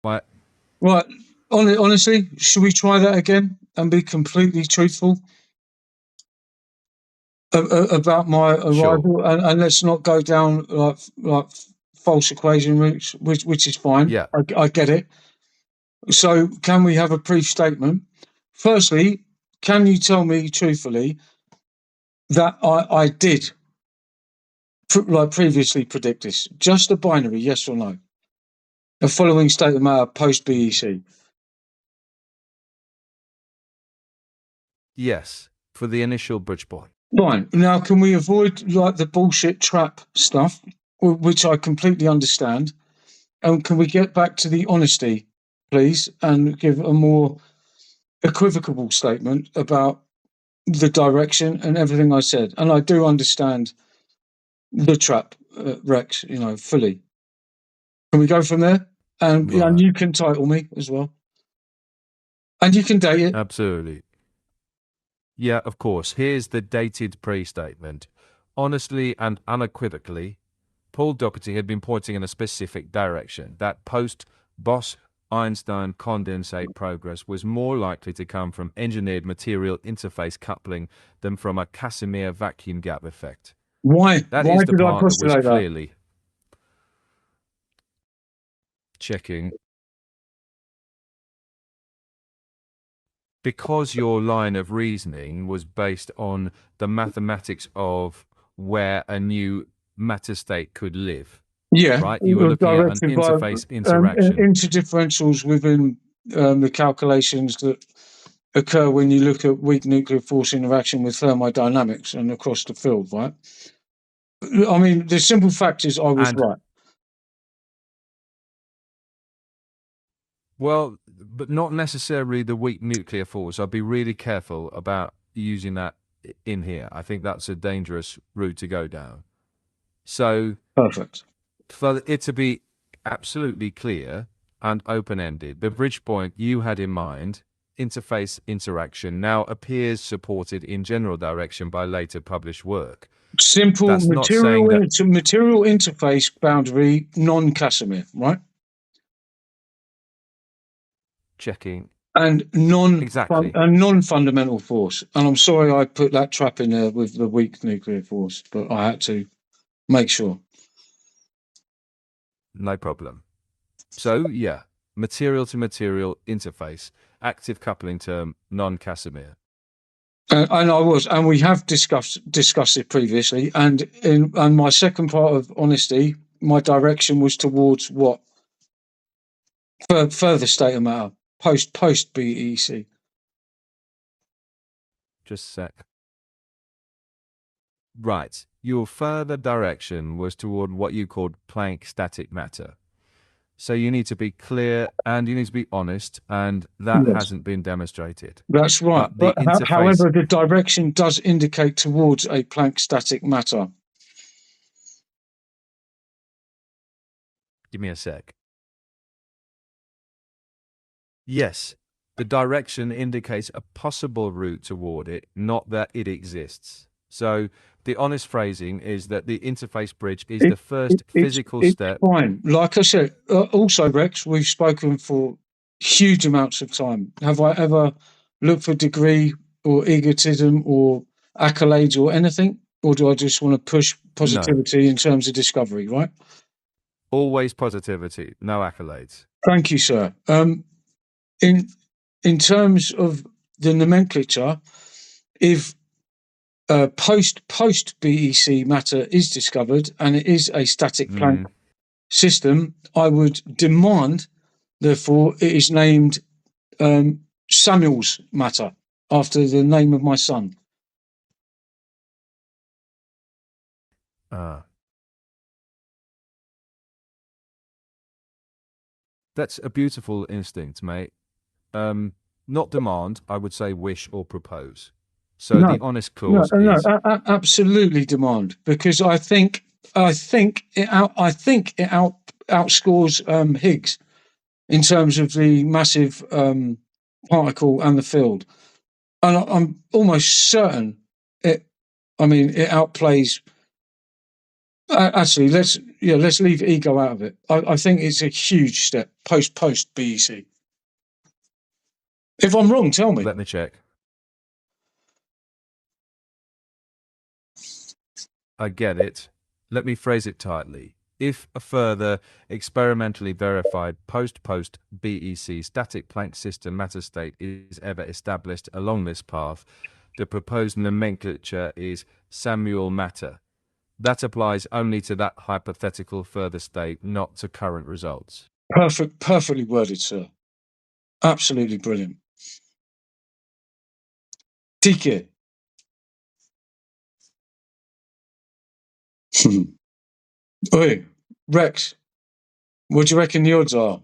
My Right. Honestly, should we try that again and be completely truthful about my sure. arrival, and let's not go down like false equation routes, which is fine. Yeah. I get it. So, can we have a brief statement? Firstly, can you tell me truthfully that I did previously predict this? Just a binary, yes or no. The following state of matter post BEC. Yes. For the initial bridge point. Fine. Now, can we avoid like the bullshit trap stuff, which I completely understand, and can we get back to the honesty, please, and give a more equivocal statement about the direction and everything I said? And I do understand the trap, Rex, fully. Can we go from there? And Right. you can title me as well, and you can date it. Absolutely. Yeah, of course. Here's the dated pre-statement. Honestly and unequivocally, Paul Doherty had been pointing in a specific direction, that post-Bose-Einstein condensate progress was more likely to come from engineered material interface coupling than from a Casimir vacuum gap effect. Why? That Why is the did I part that was postulate that? clearly checking. Because your line of reasoning was based on the mathematics of where a new matter state could live. Yeah, Right? You were looking at an directed by interface interaction. interdifferentials within the calculations that occur when you look at weak nuclear force interaction with thermodynamics and across the field, right? I mean, the simple fact is I was And right. well, but not necessarily the weak nuclear force. I'd be really careful about using that in here. I think that's a dangerous route to go down. So, Perfect. for it to be absolutely clear and open-ended, the bridge point you had in mind, interface interaction, now appears supported in general direction by later published work. Simple That's not material saying that material interface boundary, non-Casimir, right? checking And exactly. non-fundamental force. And I'm sorry I put that trap in there with the weak nuclear force, but I had to make sure. No problem. So, yeah, material to material interface, active coupling term, non-Casimir. And I was, and we have discussed it previously. And my second part of honesty, my direction was towards what? Further state of matter, post BEC. Just a sec. Right. Your further direction was toward what you called Planck static matter. So you need to be clear and you need to be honest, and that Yes, hasn't been demonstrated. that's right. But the interface. However, the direction does indicate towards a Planck static matter. Give me a sec. Yes, the direction indicates a possible route toward it, not that it exists. So the honest phrasing is that the interface bridge is the first physical step. Fine. Like I said, also, Rex, we've spoken for huge amounts of time. Have I ever looked for degree or egotism or accolades or anything? Or do I just want to push positivity in terms of discovery, right? Always positivity, no accolades. Thank you, sir. In terms of the nomenclature, if post BEC matter is discovered and it is a static Planck system, I would demand, therefore, it is named Samuel's matter after the name of my son. That's a beautiful instinct, mate. Not demand, I would say wish or propose. So the honest clause is absolutely demand, because I think it outscores Higgs in terms of the massive particle and the field, and I'm almost certain it outplays Actually, let's leave ego out of it. I think it's a huge step post BEC. If I'm wrong, tell me. Let me check. I get it. Let me phrase it tightly. If a further experimentally verified post BEC static Planck system matter state is ever established along this path, the proposed nomenclature is Samuel matter. That applies only to that hypothetical further state, not to current results. Perfectly worded, sir. Absolutely brilliant. TK. Oi, Rex, what do you reckon the odds are?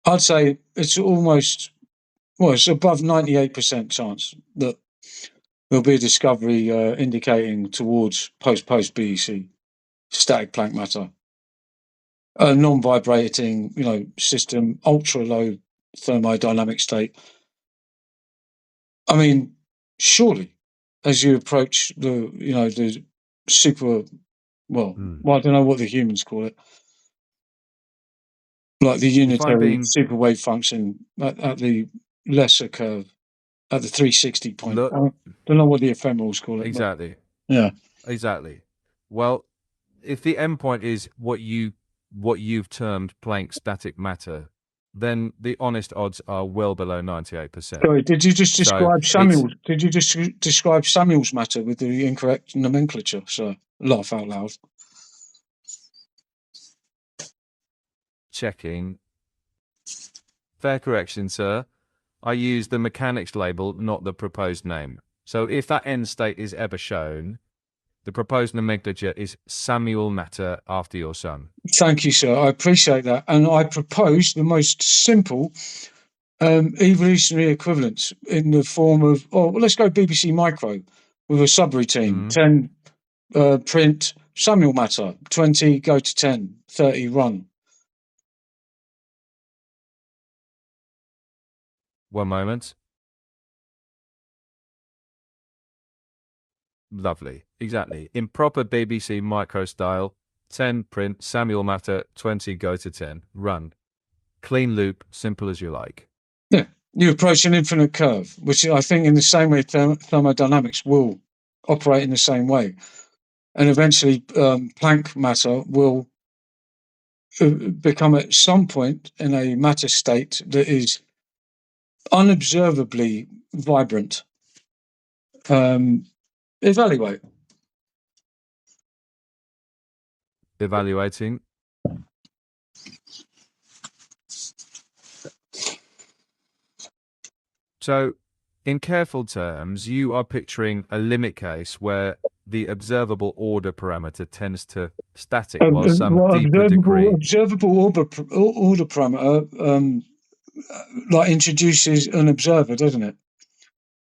I'd say it's almost, it's above 98% chance that there'll be a discovery indicating towards post BEC static Planck matter, a non-vibrating, system, ultra low thermodynamic state. I mean, surely, as you approach the super, well, I don't know what the humans call it, like the unitary super wave function at the lesser curve, at the 360 point. I don't know what the ephemerals call it. Exactly. But yeah. Exactly. Well, if the endpoint is what you've termed Planck static matter, then the honest odds are well below 98%. Sorry, did you just describe Samuel's? Did you just describe Samuel's matter with the incorrect nomenclature? So laugh out loud. Checking. Fair correction, sir. I use the mechanics label, not the proposed name. So if that end state is ever shown, the proposed nomenclature is Samuel matter after your son. Thank you, sir. I appreciate that. And I propose the most simple evolutionary equivalence in the form of, let's go BBC Micro with a subroutine. 10 print Samuel matter, 20 go to 10, 30 run. One moment. Lovely. Exactly. In proper BBC Micro style, 10 print Samuel matter, 20 go to 10 run. Clean loop, simple as you like. Yeah, you approach an infinite curve, which I think in the same way thermodynamics will operate in the same way. And eventually Planck matter will become at some point in a matter state that is unobservably vibrant. Evaluate. Evaluating. So, in careful terms, you are picturing a limit case where the observable order parameter tends to static, while some deeper degree. Observable order parameter like introduces an observer, doesn't it?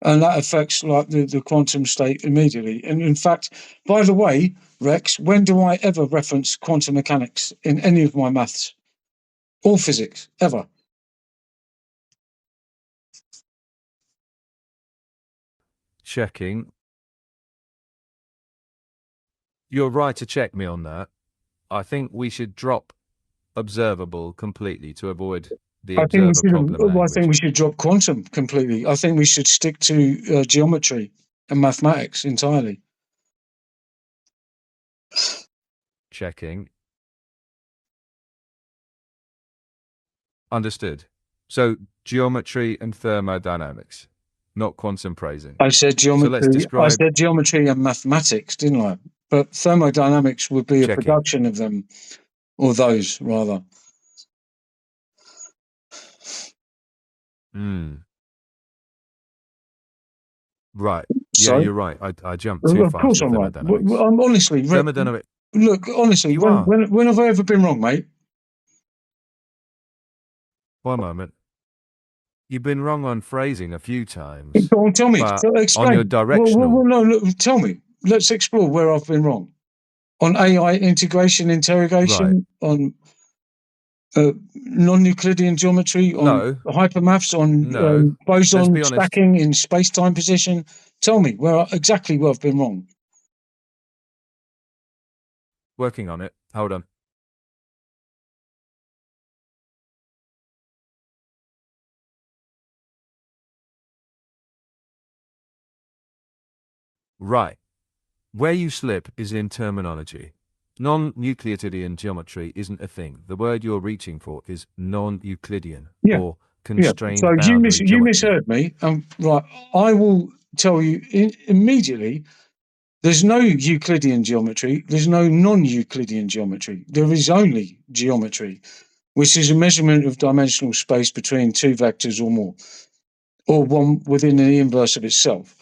And that affects like the quantum state immediately. And in fact, by the way, Rex, when do I ever reference quantum mechanics in any of my maths or physics ever? Checking. You're right to check me on that. I think we should drop observable completely to avoid the observer problem language. I think we should drop quantum completely. I think we should stick to geometry and mathematics entirely. Checking. Understood. So geometry and thermodynamics, not quantum praising. I said geometry. So let's describe. I said geometry and mathematics, didn't I? But thermodynamics would be a production of them, or those rather. Right. So, yeah, you're right. I jumped too fast. Of course I'm right. I'm honestly, thermodynamics. Look, honestly, when have I ever been wrong, mate? One moment. You've been wrong on phrasing a few times. Go on, tell me. Explain. On your directional. No, look, tell me. Let's explore where I've been wrong. On AI integration, interrogation, right. On non-Euclidean geometry, on hypermaths, on boson stacking in space-time position. Tell me exactly where I've been wrong. Working on it. Hold on. Right. Where you slip is in terminology. Non-Euclidean geometry isn't a thing. The word you're reaching for is non-Euclidean Yeah, or yeah. So constrained boundary you geometry. misheard me. Right. I will tell you immediately. There's no Euclidean geometry. There's no non-Euclidean geometry. There is only geometry, which is a measurement of dimensional space between two vectors or more, or one within the inverse of itself.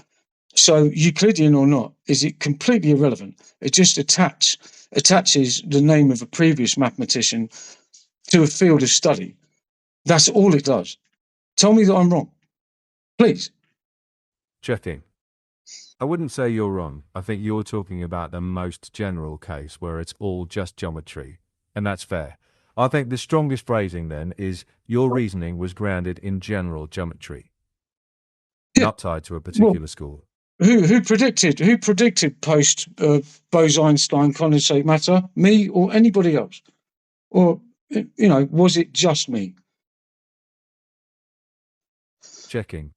So Euclidean or not, is it completely irrelevant? It just attaches the name of a previous mathematician to a field of study. That's all it does. Tell me that I'm wrong, please. Checking. I wouldn't say you're wrong. I think you're talking about the most general case where it's all just geometry, and that's fair. I think the strongest phrasing then is your reasoning was grounded in general geometry, Yeah. not tied to a Well, particular school. who predicted post Bose-Einstein condensate matter? Me or anybody else? Or was it just me? Checking.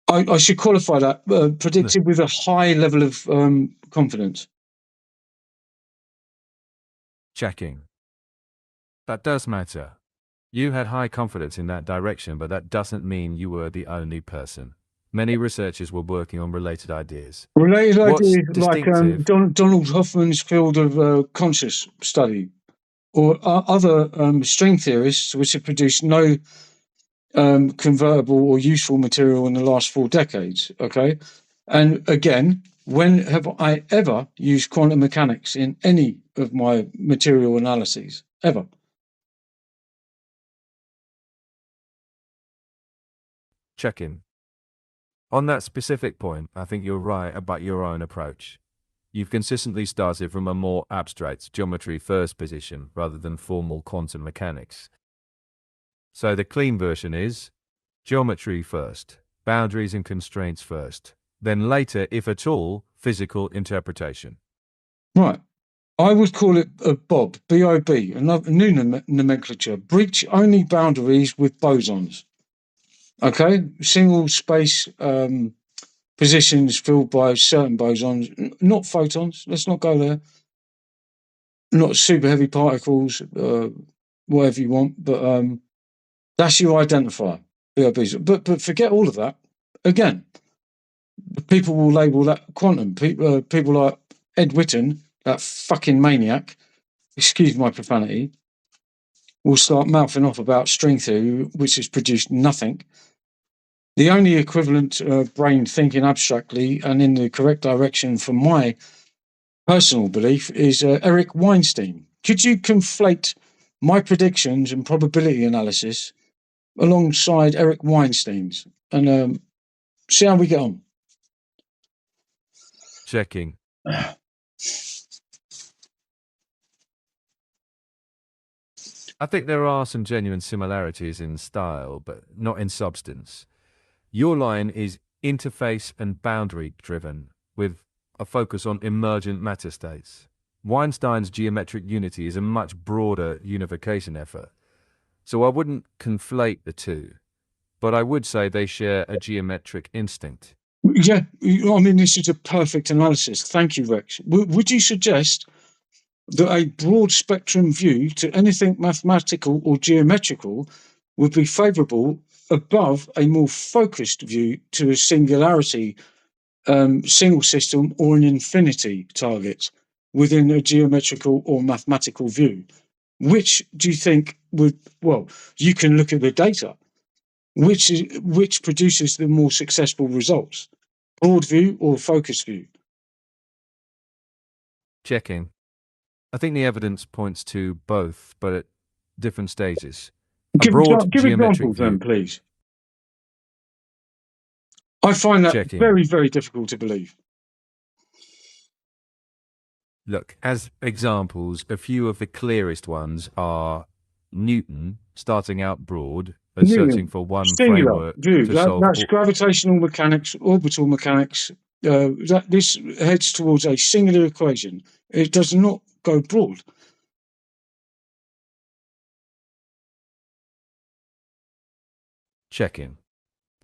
I should qualify that predicted with a high level of confidence. Checking. That does matter. You had high confidence in that direction, but that doesn't mean you were the only person. Many researchers were working on related ideas. Related What's ideas like distinctive, Donald Hoffman's field of conscious study, or other string theorists, which have produced no convertible or useful material in the last 4 decades. Okay. And again, when have I ever used quantum mechanics in any of my material analyses? Ever? check-in? On that specific point, I think you're right about your own approach. You've consistently started from a more abstract geometry first position rather than formal quantum mechanics. So the clean version is geometry first, boundaries and constraints first, then later, if at all, physical interpretation. Right. I would call it a BOB, B-O-B, another new nomenclature, breach only boundaries with bosons. Okay, single space positions filled by certain bosons, not photons. Let's not go there. Not super heavy particles, whatever you want, but that's your identifier, BOBs. But forget all of that. Again, people will label that quantum. People like Ed Witten, that fucking maniac. Excuse my profanity. Will start mouthing off about string theory, which has produced nothing. The only equivalent brain thinking abstractly and in the correct direction, for my personal belief, is Eric Weinstein. Could you conflate my predictions and probability analysis alongside Eric Weinstein's and see how we get on? Checking. I think there are some genuine similarities in style, but not in substance. Your line is interface and boundary driven, with a focus on emergent matter states. Weinstein's geometric unity is a much broader unification effort. So I wouldn't conflate the two, but I would say they share a geometric instinct. Yeah, I mean, this is a perfect analysis. Thank you, Rex. Would you suggest that a broad spectrum view to anything mathematical or geometrical would be favourable above a more focused view to a singularity, single system, or an infinity target within a geometrical or mathematical view? Which do you think would, well, you can look at the data. Which produces the more successful results? Broad view or focused view? Checking. I think the evidence points to both, but at different stages. A Give broad give geometric examples then, view. please. I find that Checking. very, very difficult to believe. Look, as examples, a few of the clearest ones are Newton starting out broad and searching Newton, for one singular framework view. to solve That's all. gravitational mechanics, orbital mechanics. that this heads towards a singular equation. It does not go broad. Checking.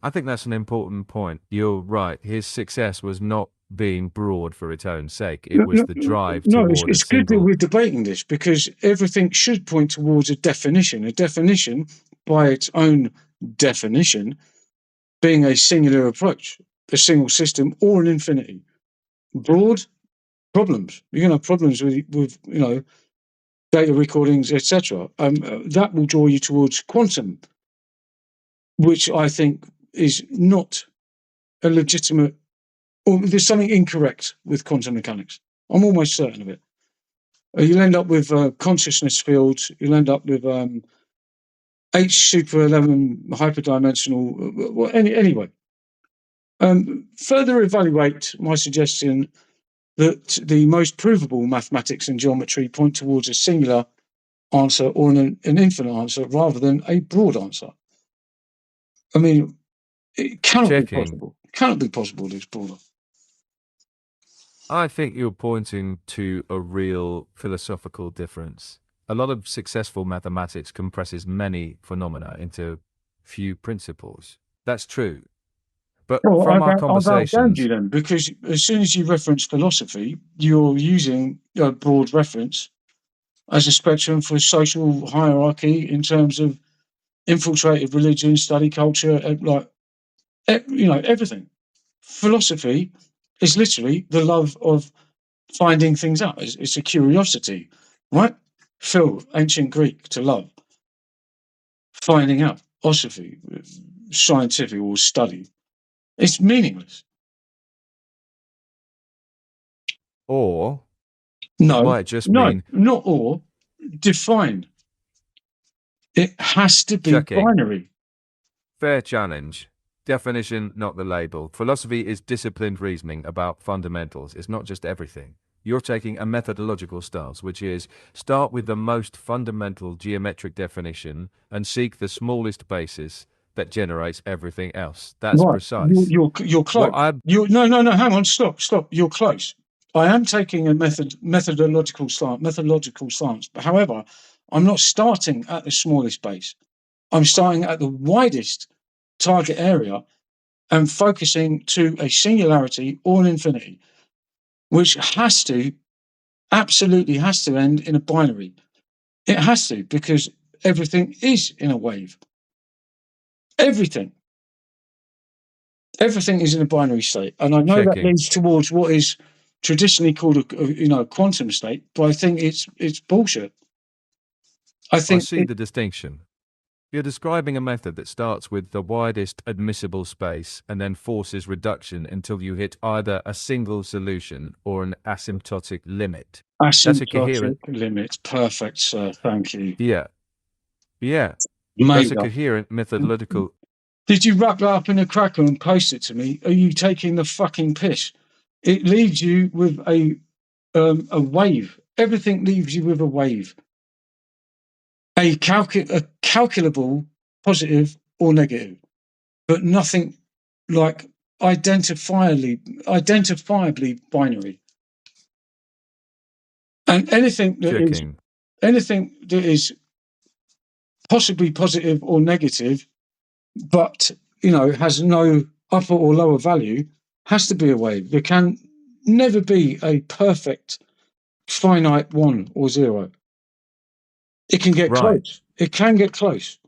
I think that's an important point. You're right. His success was not being broad for its own sake. It was the drive No, toward a it's good that single. we're debating this because everything should point towards a definition. A definition, by its own definition, being a singular approach, a single system, or an infinity. Broad problems. You're going to have problems with data recordings, etc. That will draw you towards quantum, which I think is not a legitimate, or there's something incorrect with quantum mechanics. I'm almost certain of it. You'll end up with consciousness fields. You'll end up with H super 11 hyperdimensional. Well, anyway, further evaluate my suggestion that the most provable mathematics and geometry point towards a singular answer or an infinite answer rather than a broad answer. I mean, it cannot be Checking. possible. It cannot be possible that it's broader. I think you're pointing to a real philosophical difference. A lot of successful mathematics compresses many phenomena into few principles. That's true. But Well, from our I've outdone you conversations, then, because as soon as you reference philosophy, you're using a broad reference as a spectrum for social hierarchy in terms of infiltrated religion, study culture, everything. Philosophy is literally the love of finding things out. It's a curiosity, right? Phil, ancient Greek, to love, finding out, osophy, scientific or study. It's meaningless. or it No, might just no, mean not or. Define. It has to be checking. binary. Fair challenge. Definition, not the label. Philosophy is disciplined reasoning about fundamentals. It's not just everything. You're taking a methodological stance, which is start with the most fundamental geometric definition and seek the smallest basis that generates everything else. That's Right. precise. You're What close. I No, hang on, stop. You're close. I am taking a methodological stance. But however, I'm not starting at the smallest base. I'm starting at the widest target area and focusing to a singularity or an infinity, which absolutely has to end in a binary. It has to, because everything is in a wave. Everything. Everything is in a binary state. And I know that checking. leads towards what is traditionally called a quantum state, but I think it's bullshit. I I think see the distinction. You're describing a method that starts with the widest admissible space and then forces reduction until you hit either a single solution or an asymptotic limit. That's a asymptotic coherent, limits. Perfect, sir. Thank you. yeah, yeah, that's a Made up. coherent methodological. Did you wrap that up in a cracker and post it to me? Are you taking the fucking piss? It leaves you with a wave. Everything leaves you with a wave. A calculable positive or negative, but nothing like identifiably binary. And Checking. anything that is possibly positive or negative, but has no upper or lower value, has to be a wave. There can never be a perfect finite one or zero. It can get Right. close. It can get close,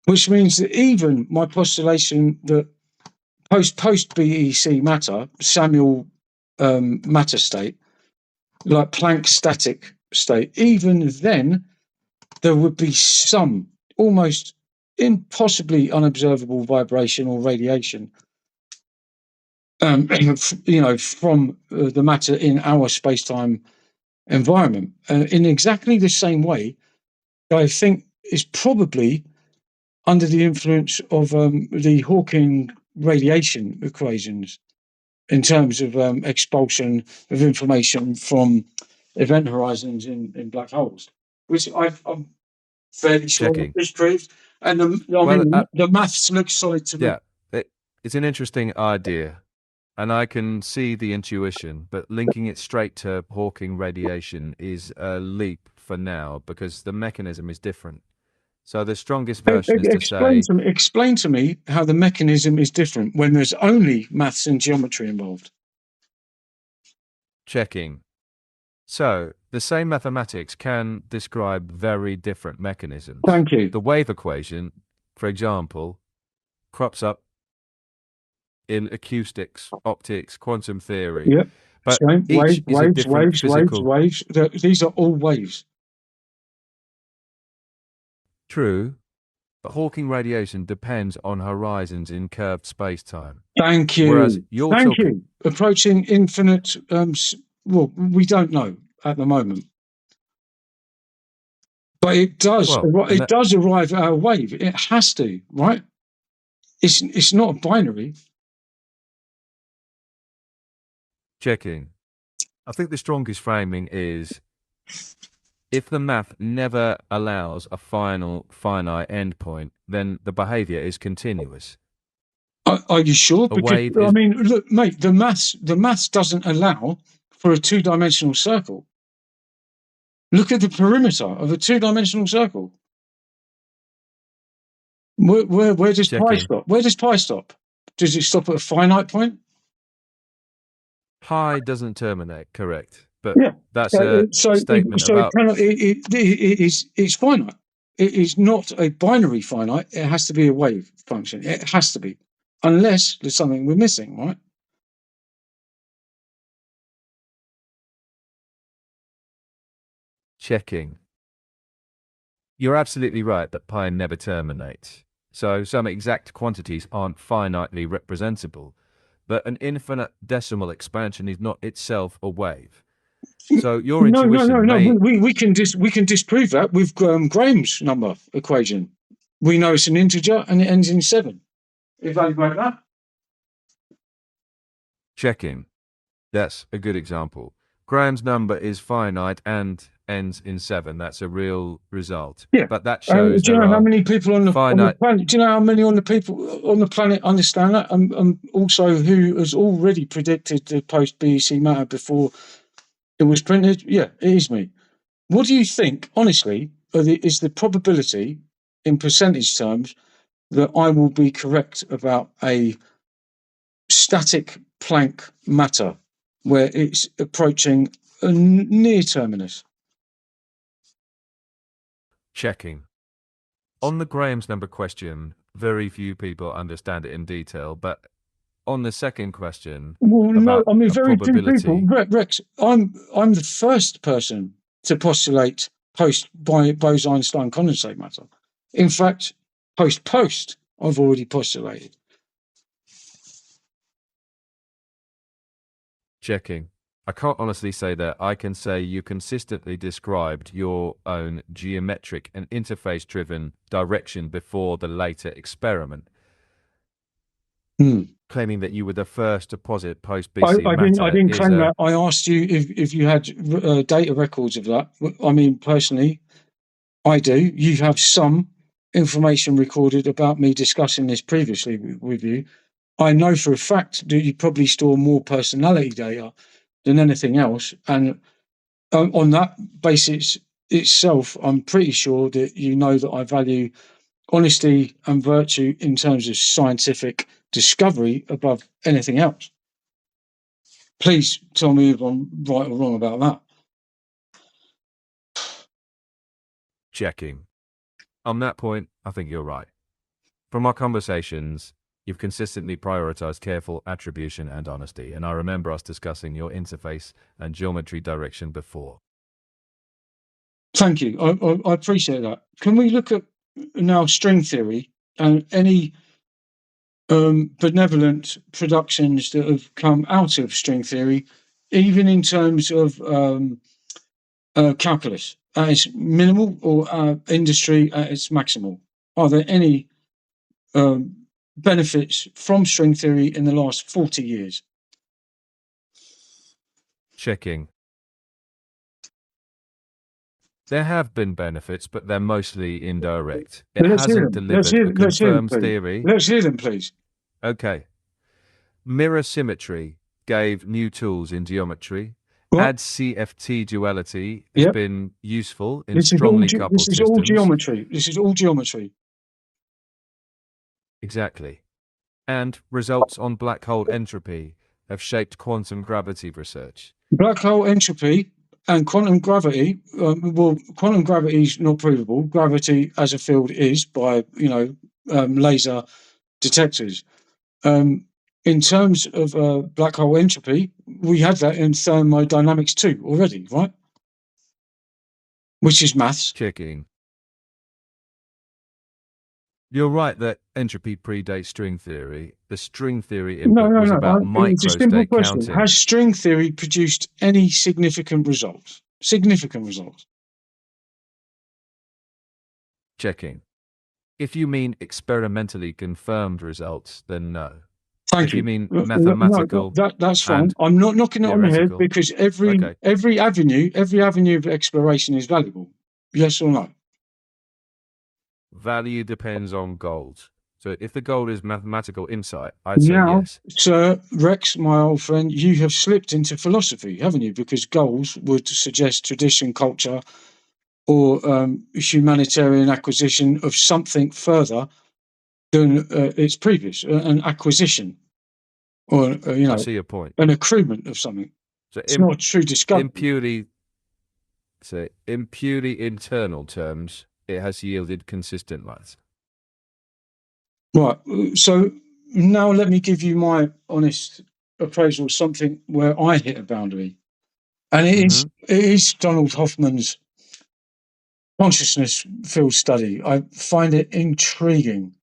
which means that even my postulation that post BEC matter, Samuel matter state, like Planck static state, even then there would be some almost impossibly unobservable vibration or radiation, from the matter in our space-time environment. In exactly the same way, I think is probably under the influence of the Hawking radiation equations in terms of expulsion of information from event horizons in black holes, which I'm fairly sure Checking. is proved. And Well, the maths looks solid to me. yeah, it, it's an interesting idea. And I can see the intuition, but linking it straight to Hawking radiation is a leap for now because the mechanism is different. So the strongest version is to say, Explain to me how the mechanism is different when there's only maths and geometry involved. checking. So the same mathematics can describe very different mechanisms. Thank you. The wave equation, for example, crops up in acoustics, optics, quantum theory, Yep. but Same. each is a different physical. Waves. These are all waves. True, but Hawking radiation depends on horizons in curved space-time. Thank Whereas you. you're Thank talking, you. Approaching infinite. Well, we don't know at the moment, but it does. well, and It that does arrive at a wave. It has to, right? It's not a binary. checking. I think the strongest framing is if the math never allows a finite endpoint, then the behavior is continuous. Are you sure? A Because wave I is mean, look, mate, the maths doesn't allow for a two-dimensional circle. Look at the perimeter of a two-dimensional circle. Where does pi checking. stop? Where does pi stop? Does it stop at a finite point? Pi doesn't terminate, correct? But Yeah. that's a statement So it about cannot. It's finite. It is not a binary finite. It has to be a wave function. It has to be, unless there's something we're missing, right? checking. You're absolutely right that pi never terminates. So some exact quantities aren't finitely representable, but an infinite decimal expansion is not itself a wave. So your intuition No. may We can disprove that with Graham's number equation. We know it's an integer and it ends in 7. Evaluate that. checking. That's a good example. Graham's number is finite and ends in 7. That's a real result. Yeah. But that shows Do you there know how are many people on the finite. planet? Do you know how many on the people on the planet understand that? And also, who has already predicted the post BEC matter before it was printed? Yeah, it is me. What do you think, honestly, is the probability in percentage terms that I will be correct about a static Planck matter where it's approaching a near terminus? checking. On the Graham's number question, very few people understand it in detail, but on the second question Well, no, about I mean a very few people. probability, Rex, I'm the first person to postulate post Bose-Einstein condensate matter. In fact, post I've already postulated. checking. I can't honestly say that. I can say you consistently described your own geometric and interface-driven direction before the later experiment, Hmm. claiming that you were the first to posit post-BC I matter didn't is claim a that. I asked you if you had data records of that. I mean, personally, I do. You have some information recorded about me discussing this previously with you. I know for a fact that you probably store more personality data than anything else, and on that basis itself, I'm pretty sure that you know that I value honesty and virtue in terms of scientific discovery above anything else. Please tell me if I'm right or wrong about that. checking. On that point, I think you're right. From our conversations, you've consistently prioritized careful attribution and honesty, and I remember us discussing your interface and geometry direction before. Thank you. I appreciate that. Can we look at now string theory and any benevolent productions that have come out of string theory, even in terms of calculus at its minimal or industry at its maximal? Are there any benefits from string theory in the last 40 years? Checking. There have been benefits, but they're mostly indirect. It Let's hear hasn't them. delivered a Let's hear them, confirmed please. theory. Let's hear them, please. Okay. Mirror symmetry gave new tools in geometry. What? Add CFT duality has Yep. been useful in This is all. strongly This coupled is all systems. geometry. This is all geometry. Exactly. And results on black hole entropy have shaped quantum gravity research. Black hole entropy and quantum gravity. Well, quantum gravity is not provable. Gravity as a field is by laser detectors. In terms of black hole entropy, we had that in thermodynamics too already, right? Which is maths. Checking. You're right that entropy predates string theory. The string theory No, input no, was no. about It's a simple microstate question. counting. Has string theory produced any significant results? Significant results. Checking. If you mean experimentally confirmed results, then no. Thank If you you. mean No, mathematical that's fine. and I'm not knocking it on the head theoretical, because every okay, every avenue of exploration is valuable. Yes or no? value depends on goals. So if the goal is mathematical insight, I'd say Now, yes. Sir Rex, my old friend, you have slipped into philosophy, haven't you? Because goals would suggest tradition, culture, or humanitarian acquisition of something further than its previous, an acquisition, or I see your point. an accruement of something. So It's not a true in discovery. purely in purely internal terms, it has yielded consistent light. Right. So now let me give you my honest appraisal of something where I hit a boundary. And Mm-hmm. it is Donald Hoffman's consciousness field study. I find it intriguing.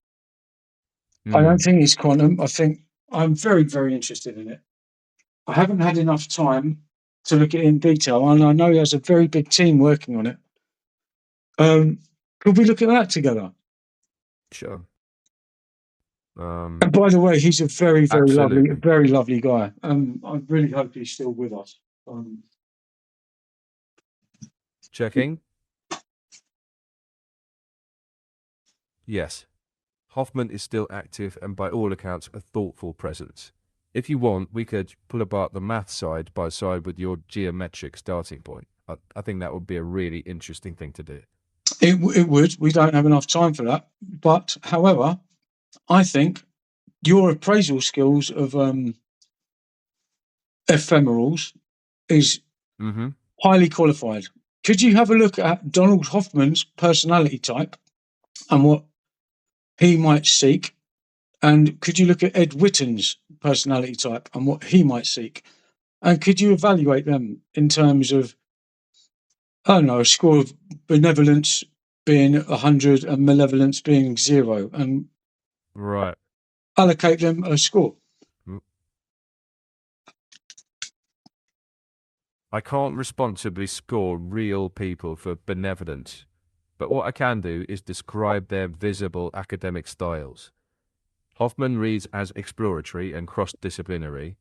I don't Mm. think it's quantum. I think I'm very, very interested in it. I haven't had enough time to look at it in detail, and I know there's a very big team working on it. Could we look at that together? Sure. And by the way, he's a Absolutely. very lovely guy. I really hope he's still with us. Checking. Yes. Hoffman is still active and by all accounts a thoughtful presence. If you want, we could pull apart the math side by side with your geometric starting point. I think that would be a really interesting thing to do. It would. We don't have enough time for that. But however, I think your appraisal skills of ephemerals is Mm-hmm. highly qualified. Could you have a look at Donald Hoffman's personality type and what he might seek? And could you look at Ed Witten's personality type and what he might seek? And could you evaluate them in terms of, I don't know, a score of benevolence being 100 and malevolence being 0, and Right. allocate them a score? I can't responsibly score real people for benevolence, but what I can do is describe their visible academic styles. Hoffman reads as exploratory and cross-disciplinary.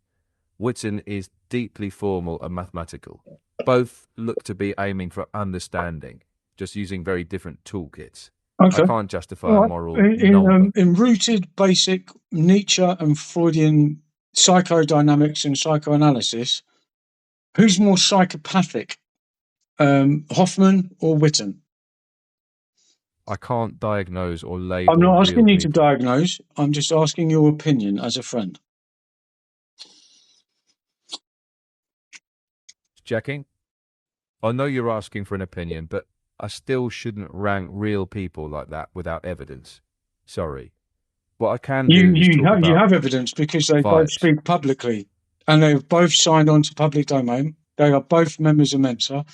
Whitten is deeply formal and mathematical. Both look to be aiming for understanding, just using very different toolkits. I Okay. can't justify a All right. moral number. In rooted basic Nietzsche and Freudian psychodynamics and psychoanalysis, who's more psychopathic, Hoffman or Witten? I can't diagnose or I'm label not real asking you to people. diagnose. I'm just asking your opinion as a friend. Checking? I know you're asking for an opinion, but I still shouldn't rank real people like that without evidence. Sorry. What I can do is talk You about have evidence because they both vibes. speak publicly, and they've both signed on to public domain. They are both members of Mensa.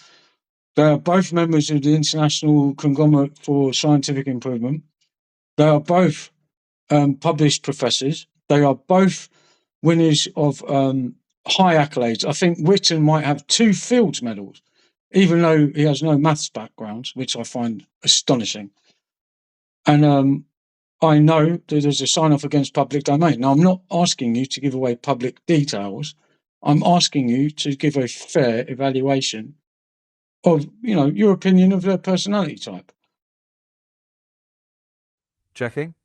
They are both members of the International Conglomerate for Scientific Improvement. They are both published professors. They are both winners of high accolades. I think Witten might have 2 Fields medals, even though he has no maths background, which I find astonishing. And I know that there's a sign off against public domain. Now, I'm not asking you to give away public details. I'm asking you to give a fair evaluation of, your opinion of their personality type. Checking?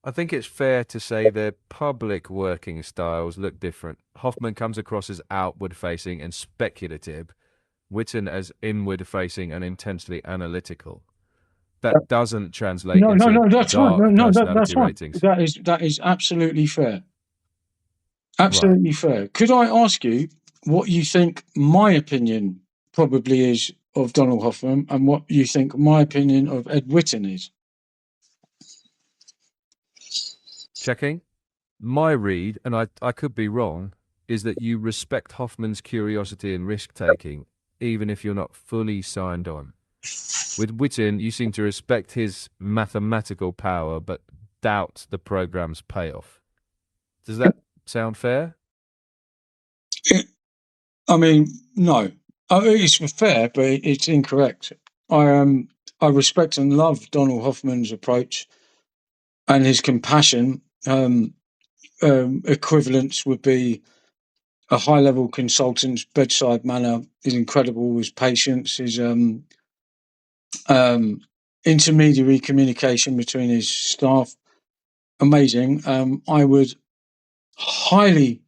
I think it's fair to say their public working styles look different. Hoffman comes across as outward facing and speculative, Witten as inward facing and intensely analytical. That doesn't translate No, no, into no, that's fine. No, dark no, that's personality fine. ratings. That is absolutely fair. Right. Absolutely fair. Could I ask you what you think my opinion probably is of Donald Hoffman and what you think my opinion of Ed Witten is? Checking. My read, and I could be wrong, is that you respect Hoffman's curiosity and risk taking, even if you're not fully signed on. With Witten, you seem to respect his mathematical power, but doubt the program's payoff. Does that sound fair? I mean, no. It's fair, but it's incorrect. I respect and love Donald Hoffman's approach and his compassion. Equivalence would be a high-level consultant's bedside manner is incredible. His patience, his intermediary communication between his staff, amazing. I would highly,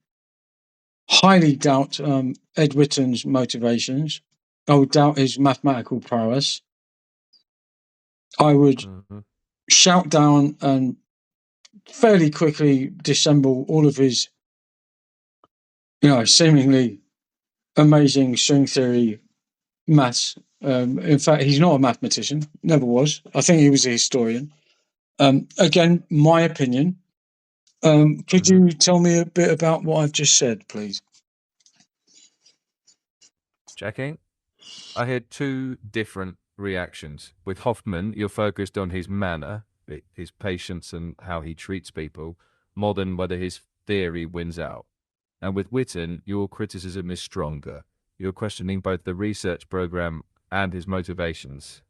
highly doubt Ed Witten's motivations. I would doubt his mathematical prowess. I would Mhm. shout down and fairly quickly dissemble all of his, seemingly amazing string theory maths. In fact, he's not a mathematician, never was. I think he was a historian. Again, my opinion. Could Mhm. you tell me a bit about what I've just said, please? Checking. I had two different reactions. With Hoffman, you're focused on his manner, his patience, and how he treats people, more than whether his theory wins out. And with Witten, your criticism is stronger. You're questioning both the research program and his motivations.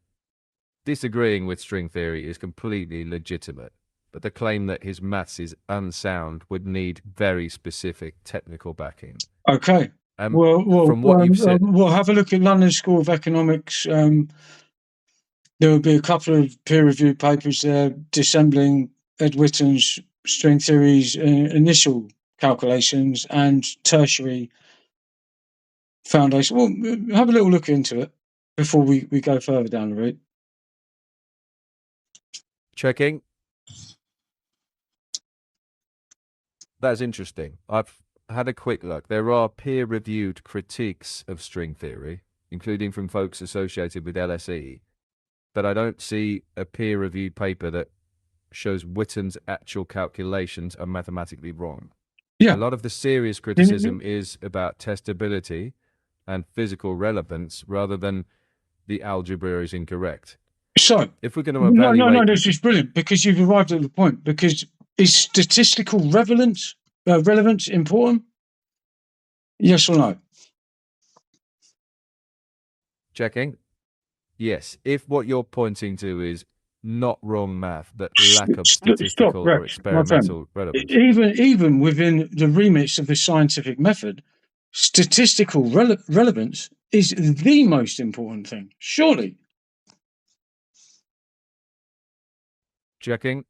Disagreeing with string theory is completely legitimate, but the claim that his maths is unsound would need very specific technical backing. Okay. Um, Well, from what you've said, we'll have a look at London School of Economics. There will be a couple of peer-reviewed papers there dissembling Ed Witten's string theory's initial calculations and tertiary foundation. Well, have a little look into it before we go further down the route. checking. That's interesting. I've had a quick look. There are peer-reviewed critiques of string theory, including from folks associated with LSE, but I don't see a peer-reviewed paper that shows Witten's actual calculations are mathematically wrong. A Yeah. lot of the serious criticism is about testability and physical relevance rather than the algebra is incorrect. So, If we're going to no, no, no, evaluate, this is brilliant because you've arrived at the point. Because is statistical relevance important? Yes or no? checking, yes, if what you're pointing to is not wrong math, but lack of Stop, statistical or Rex, my friend. experimental relevance. Even within the remits of the scientific method, statistical relevance is the most important thing. Surely. Checking,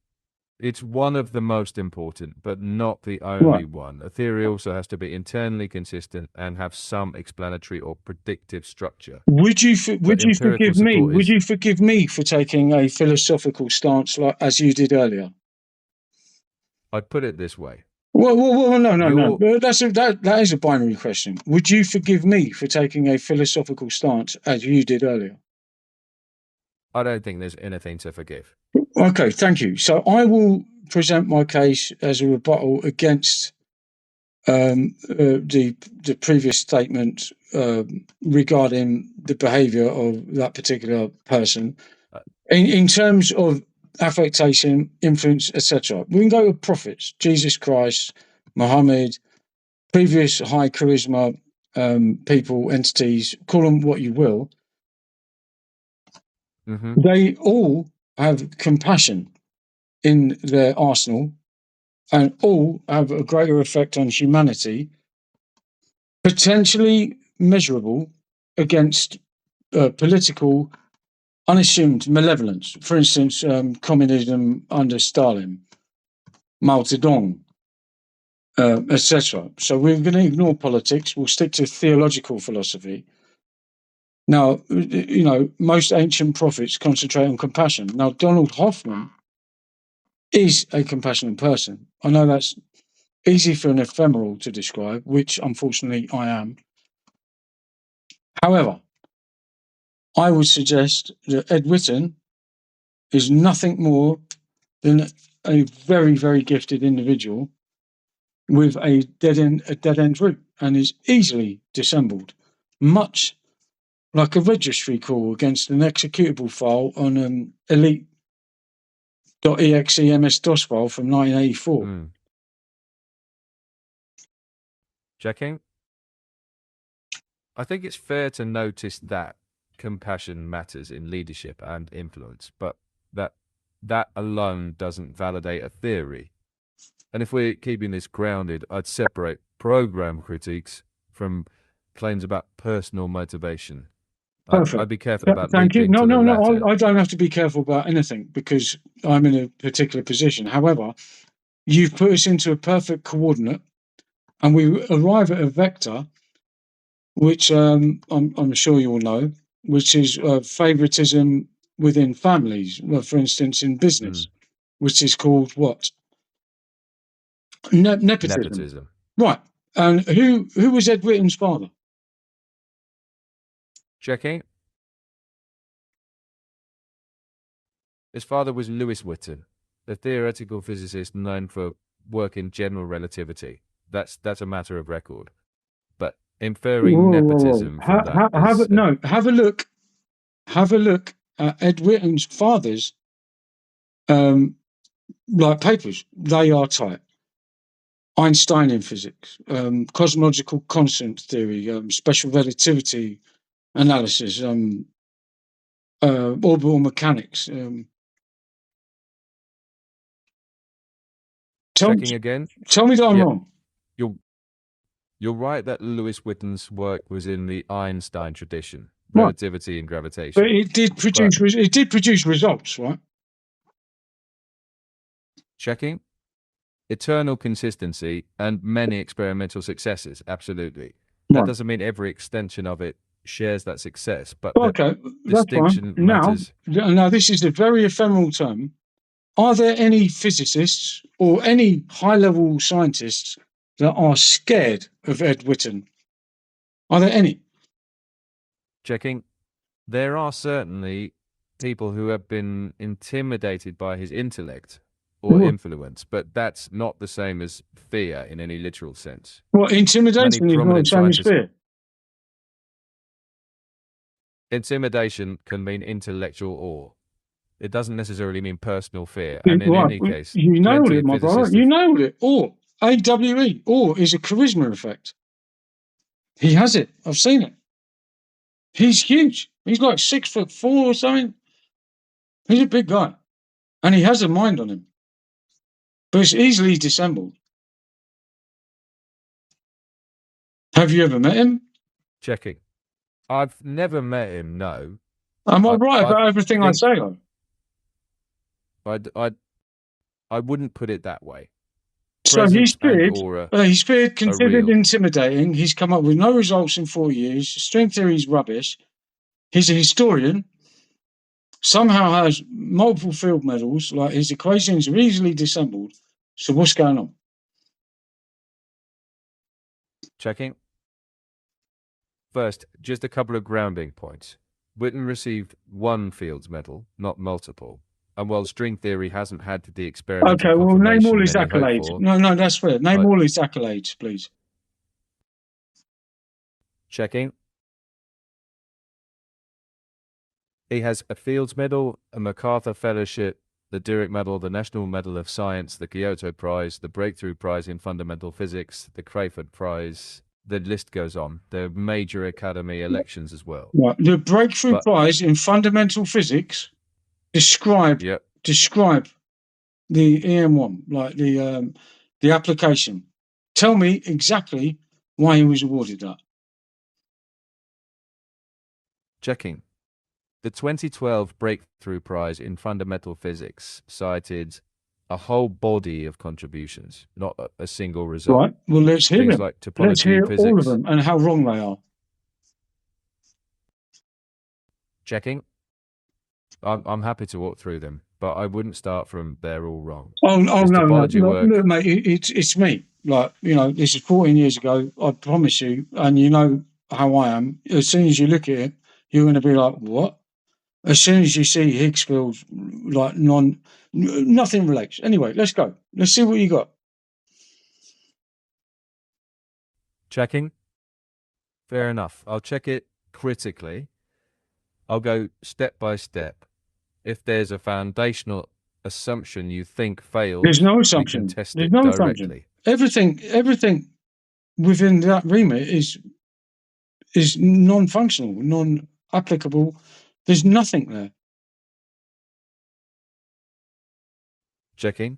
it's one of the most important, but not the Right. only one. A theory also has to be internally consistent and have some explanatory or predictive structure. But Would you empirical forgive me? support Would is, you forgive me for taking a philosophical stance like as you did earlier? I'd put it this way. No, no, no. Your That is a binary question. Would you forgive me for taking a philosophical stance as you did earlier? I don't think there's anything to forgive. Okay, thank you. So I will present my case as a rebuttal against the previous statement regarding the behaviour of that particular person Uh, in terms of affectation, influence, etc. We can go with prophets, Jesus Christ, Muhammad, previous high charisma people, entities, call them what you will. mhm. They all have compassion in their arsenal and all have a greater effect on humanity, potentially measurable against political unassumed malevolence. For instance, communism under Stalin. Mao Zedong, etc. So we're going to ignore politics. We'll stick to theological philosophy. Now, most ancient prophets concentrate on compassion. Now, Donald Hoffman is a compassionate person. I know that's easy for an ephemeral to describe, which unfortunately I am. However, I would suggest that Ed Witten is nothing more than a very, very gifted individual with a dead end route, and is easily dissembled, much like a registry call against an executable file on an elite.exe MS-DOS file from 1984. Checking. I think it's fair to notice that compassion matters in leadership and influence, but that alone doesn't validate a theory. And if we're keeping this grounded, I'd separate program critiques from claims about personal motivation. Perfect. I'd be careful about Thank you. leaping No, to the no, no. latter. I don't have to be careful about anything because I'm in a particular position. However, you've put us into a perfect coordinate, and we arrive at a vector, which I'm sure you all know, which is favoritism within families. Well, for instance, in business, which is called what? Nepotism. Nepotism. Right. And who was Ed Witten's father? Checking. His father was Lewis Witten, a theoretical physicist known for work in general relativity. That's a matter of record. But inferring nepotism from that is Have a look. Have a look at Ed Witten's father's like papers. They are tight. Einsteinian physics, cosmological constant theory, special relativity analysis, orbital mechanics. checking again. Tell me that I'm wrong. You're right that Lewis Witten's work was in the Einstein tradition, relativity and gravitation. But it did produce results, right? Checking. Eternal consistency and many experimental successes, absolutely. That doesn't mean every extension of it shares that success, but Okay, that's distinction fine. matters. Now, this is a very ephemeral term. Are there any physicists or any high-level scientists that are scared of Ed Witten? Are there any? Checking. There are certainly people who have been intimidated by his intellect or influence, but that's not the same as fear in any literal sense. Well, intimidation is not the same as fear. Intimidation can mean intellectual awe. It doesn't necessarily mean personal fear. And in any case, you nailed it, my brother. You nailed it. Awe. AWE. Awe is a charisma effect. He has it. I've seen it. He's huge. He's like 6'4" or something. He's a big guy. And he has a mind on him. But it's easily dissembled. Have you ever met him? Checking. I've never met him, no. Am I right about everything I say, though? I wouldn't put it that way. So he's feared, considered intimidating. He's come up with no results in 4 years. String theory is rubbish. He's a historian. Somehow has multiple field medals. Like his equations are easily dissembled. So what's going on? Checking. First, just a couple of grounding points. Witten received one Fields Medal, not multiple. And while string theory hasn't had the experimental confirmation name all his many accolades. hope for, No, that's fair. Name all his accolades, please. Checking. He has a Fields Medal, a MacArthur Fellowship, the Dirac Medal, the National Medal of Science, the Kyoto Prize, the Breakthrough Prize in Fundamental Physics, the Crayford Prize. The list goes on. There are major academy elections as well. Right. The Breakthrough Prize in Fundamental Physics. Describe the EM1, like the application. Tell me exactly why he was awarded that. Checking. The 2012 Breakthrough Prize in Fundamental Physics cited a whole body of contributions, not a single result. Right. Well, let's hear Things them. like Let's topology, hear all of physics. them and how wrong they are. Checking. I'm happy to walk through them, but I wouldn't start from they're all wrong. Oh, This no, no, topology look, work. mate, it's me. Like, this is 14 years ago. I promise you, and you know how I am. As soon as you look at it, you're going to be like, what? As soon as you see Higgs fields, like nothing relates. Anyway, let's go. Let's see what you got. Checking. Fair enough. I'll check it critically. I'll go step by step. If there's a foundational assumption you think There's fails, no we can assumption. test There's it no assumption. directly. Everything within that remit is non-functional, non-applicable. There's nothing there. Checking.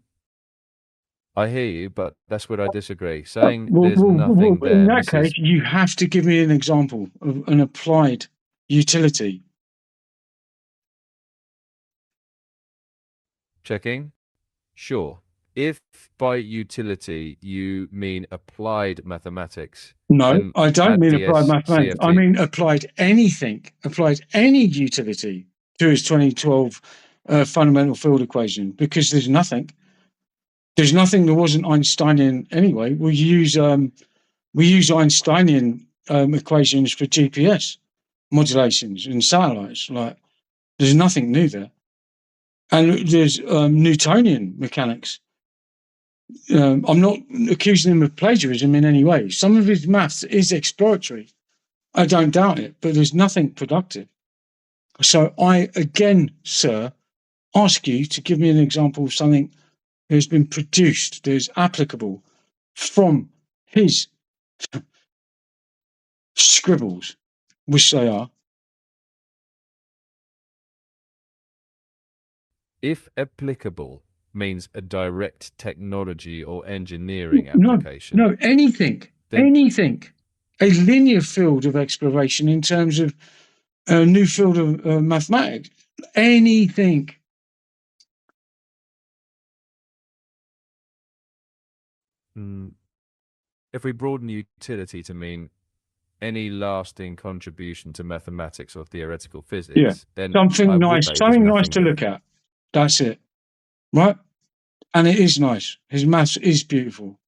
I hear you, but that's where I disagree. Saying there's nothing In there that case, misses. you have to give me an example of an applied utility. Checking. Sure. If by utility you mean applied mathematics, No, then I don't add mean applied DS mathematics. I CFT. mean applied anything, applied any utility to his 2012 fundamental field equation, because there's nothing. There's nothing that wasn't Einsteinian anyway. We use Einsteinian equations for GPS modulations and satellites. Like, there's nothing new there. And there's Newtonian mechanics. I'm not accusing him of plagiarism in any way. Some of his maths is exploratory. I don't doubt it, but there's nothing productive. So I, again, sir, ask you to give me an example of something that has been produced that is applicable from his scribbles, which they are. If applicable means a direct technology or engineering No, application, no, anything, then anything. A linear field of exploration in terms of a new field of mathematics. Anything. if we broaden utility to mean any lasting contribution to mathematics or theoretical Yeah. physics, then I would say there's Something nice nothing to look there. at. That's it. Right? And it is nice. His maths is beautiful.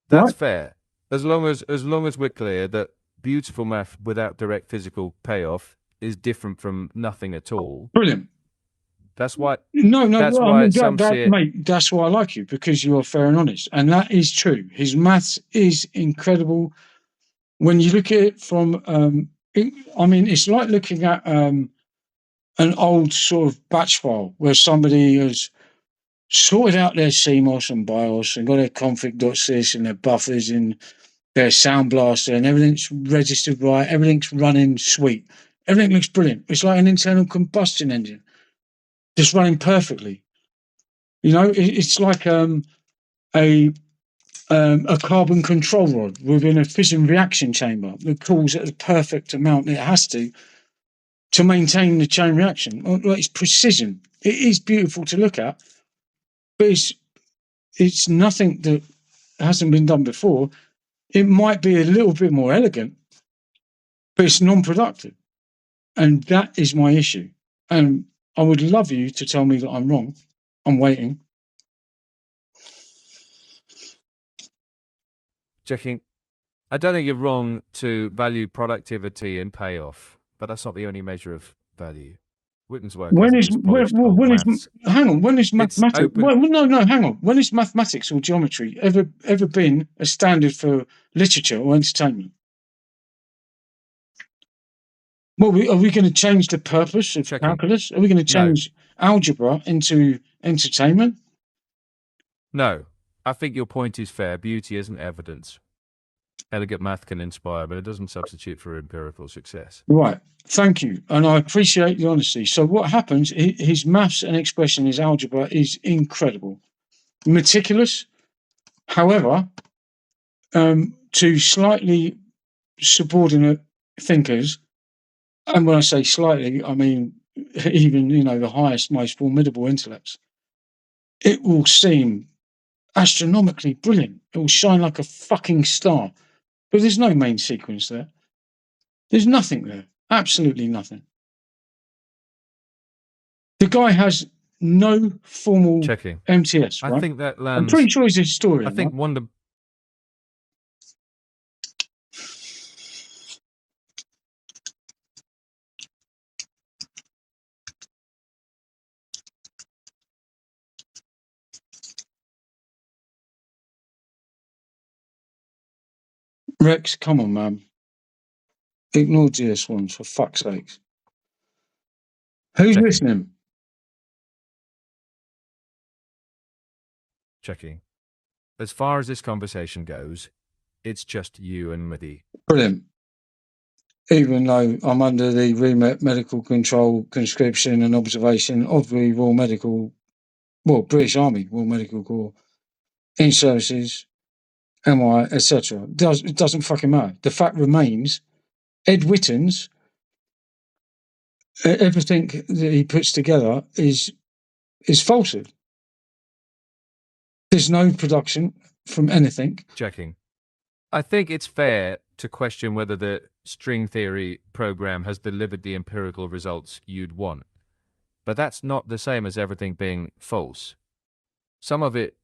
That's Right? fair. As long as we're clear that beautiful math without direct physical payoff is different from nothing at all. Brilliant. That's why No, no, that's well, I why mean, some see it. mate, that's why I like you, because you are fair and honest. And that is true. His maths is incredible. When you look at it from, it's like looking at an old sort of batch file where somebody has sorted out their CMOS and BIOS and got their config.sys and their buffers and their sound blaster and everything's registered right, everything's running sweet. Everything looks brilliant. It's like an internal combustion engine, just running perfectly. It's like a carbon control rod within a fission reaction chamber that cools at the perfect amount it has to maintain the chain reaction. Like, it's precision. It is beautiful to look at, but it's nothing that hasn't been done before. It might be a little bit more elegant, but it's non-productive, and that is my issue. And I would love you to tell me that I'm wrong. I'm waiting. Checking. I don't think you're wrong to value productivity and payoff, but that's not the only measure of value. Witten's work When hasn't is just polished old when is maths. hang on? When is It's mathematics? open. Well, no, hang on. When is mathematics or geometry ever been a standard for literature or entertainment? Well, are we going to change the purpose of Checking. calculus? Are we going to No, change algebra into entertainment? no. I think your point is fair. Beauty isn't evidence. Elegant math can inspire, but it doesn't substitute for empirical success. Right. Thank you, and I appreciate the honesty. So what happens? His maths and expression, his algebra is incredible, meticulous. However, to slightly subordinate thinkers, and when I say slightly, I mean even the highest, most formidable intellects, it will seem astronomically brilliant. It will shine like a fucking star. But there's no main sequence there. There's nothing there. Absolutely nothing. The guy has no formal Checking. MTS, I right? think that I'm pretty lands. sure he's a I historian, think right? Wonder. Rex, come on, man. Ignore GS1s, for fuck's sakes. Who's Checking. listening? Checking. As far as this conversation goes, it's just you and Midi. Brilliant. Even though I'm under the remit medical control, conscription and observation of the British Army Royal Medical Corps, in services, MI, etc. It doesn't fucking matter. The fact remains, Ed Witten's, everything that he puts together is falsehood. There's no production from anything. Checking. I think it's fair to question whether the string theory program has delivered the empirical results you'd want. But that's not the same as everything being false. Some of it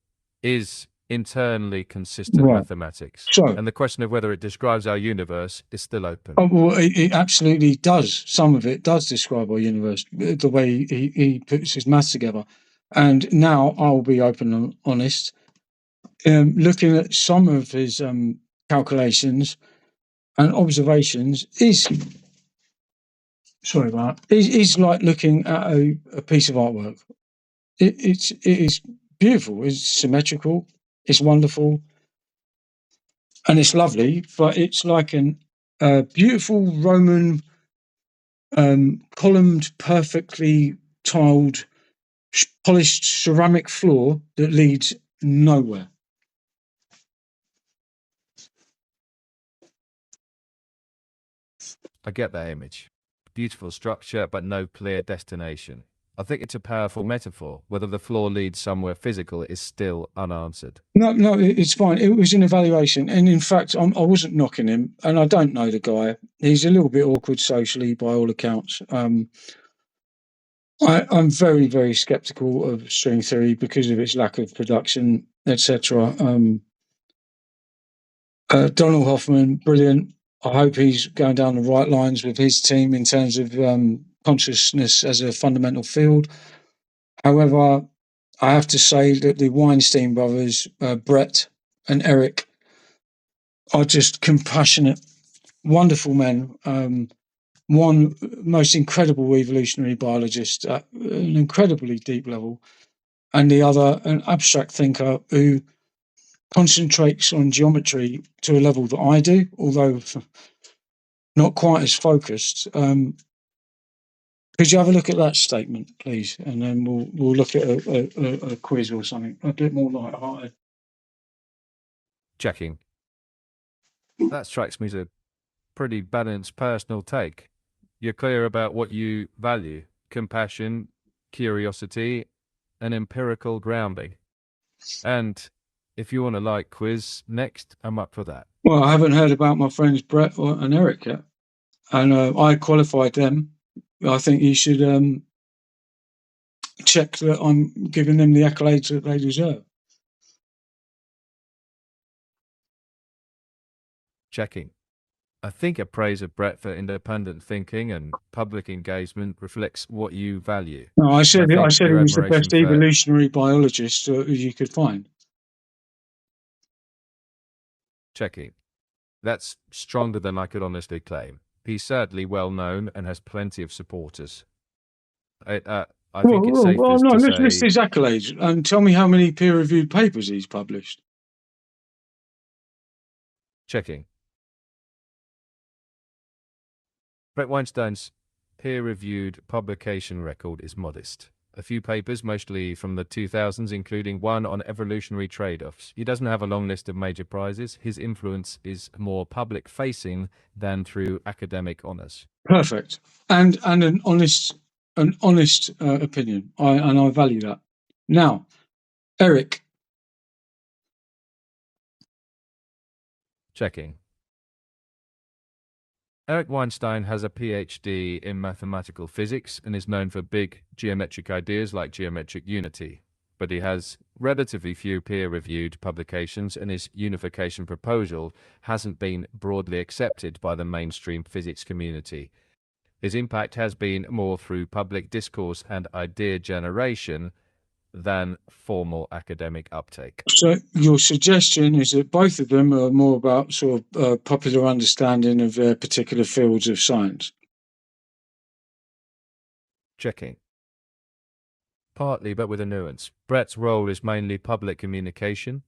is internally consistent Right. mathematics. So, And the question of whether it describes our universe is still open. well, it absolutely does. Some of it does describe our universe, the way he puts his maths together. And now I'll be open and honest. Looking at some of his calculations and observations is like looking at a piece of artwork. It is beautiful. It's symmetrical. It's wonderful, and it's lovely. But it's like a beautiful Roman columned, perfectly tiled, polished ceramic floor that leads nowhere. I get that image. Beautiful structure, but no clear destination. I think it's a powerful metaphor. Whether the floor leads somewhere physical is still unanswered. No, it's fine. It was an evaluation, and in fact, I wasn't knocking him, and I don't know the guy. He's a little bit awkward socially, by all accounts. I'm very, very sceptical of string theory because of its lack of production, etc. Donald Hoffman, brilliant. I hope he's going down the right lines with his team in terms of consciousness as a fundamental field. However, I have to say that the Weinstein brothers, Brett and Eric, are just compassionate, wonderful men. One most incredible evolutionary biologist at an incredibly deep level, and the other an abstract thinker who concentrates on geometry to a level that I do, although not quite as focused. Could you have a look at that statement, please, and then we'll look at a quiz or something a bit more light-hearted. Checking. That strikes me as a pretty balanced personal take. You're clear about what you value: compassion, curiosity, and empirical grounding. And if you want a light quiz next, I'm up for that. Well, I haven't heard about my friends Brett and Eric yet, and I qualified them. I think you should check that I'm giving them the accolades that they deserve. Checking. I think a praise of Brett for independent thinking and public engagement reflects what you value. No, I said he think was your the admiration best for evolutionary biologist you could find. Checking. That's stronger than I could honestly claim. He's certainly well known and has plenty of supporters. I think it's safe Well, no, to let's list say his accolades and tell me how many peer-reviewed papers he's published. checking. Brett Weinstein's peer-reviewed publication record is modest. A few papers, mostly from the 2000s, including one on evolutionary trade-offs. He doesn't have a long list of major prizes. His influence is more public-facing than through academic honors. Perfect, and an honest opinion. I value that. Now, Eric. Checking. Eric Weinstein has a PhD in mathematical physics and is known for big geometric ideas like geometric unity, but he has relatively few peer-reviewed publications and his unification proposal hasn't been broadly accepted by the mainstream physics community. His impact has been more through public discourse and idea generation than formal academic uptake. So your suggestion is that both of them are more about sort of popular understanding of particular fields of science. Checking. Partly, but with a nuance. Brett's role is mainly public communication.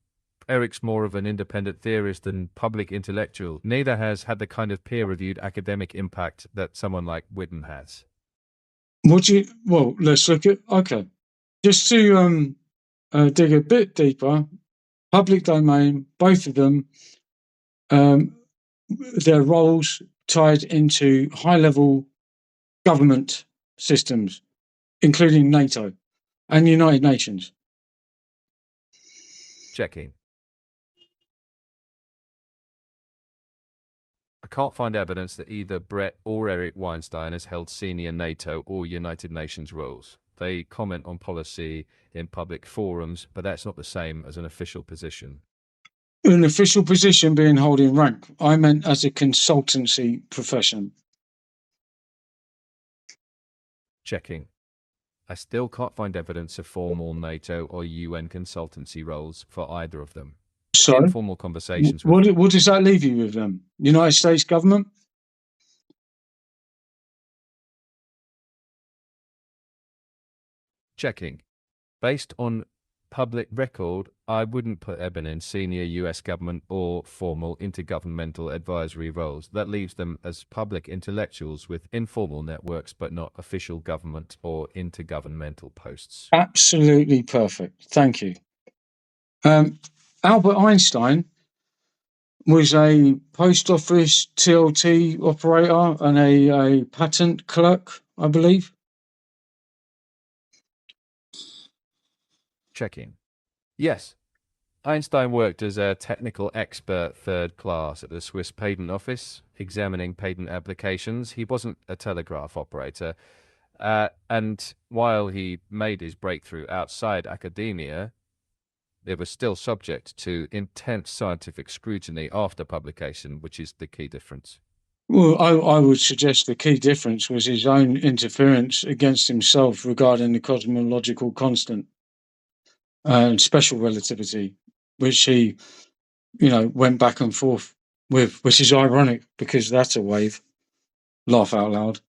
Eric's more of an independent theorist than public intellectual. Neither has had the kind of peer-reviewed academic impact that someone like Whitten has. Well, let's look at, okay. Just to dig a bit deeper, public domain, both of them, their roles tied into high-level government systems, including NATO and United Nations. Checking. I can't find evidence that either Brett or Eric Weinstein has held senior NATO or United Nations roles. They comment on policy in public forums, but that's not the same as an official position. An official position being holding rank. I meant as a consultancy profession. Checking. I still can't find evidence of formal NATO or UN consultancy roles for either of them. So, informal conversations with... what does that leave you with them? United States government? Checking. Based on public record, I wouldn't put Eben in senior US government or formal intergovernmental advisory roles. That leaves them as public intellectuals with informal networks, but not official government or intergovernmental posts. Absolutely perfect. Thank you. Albert Einstein was a post office TLT operator and a patent clerk, I believe. Checking. Yes. Einstein worked as a technical expert third class at the Swiss Patent Office, examining patent applications. He wasn't a telegraph operator. And while he made his breakthrough outside academia, it was still subject to intense scientific scrutiny after publication, which is the key difference. Well, I would suggest the key difference was his own interference against himself regarding the cosmological constant and special relativity, which he, went back and forth with, which is ironic because that's a wave. Laugh out loud.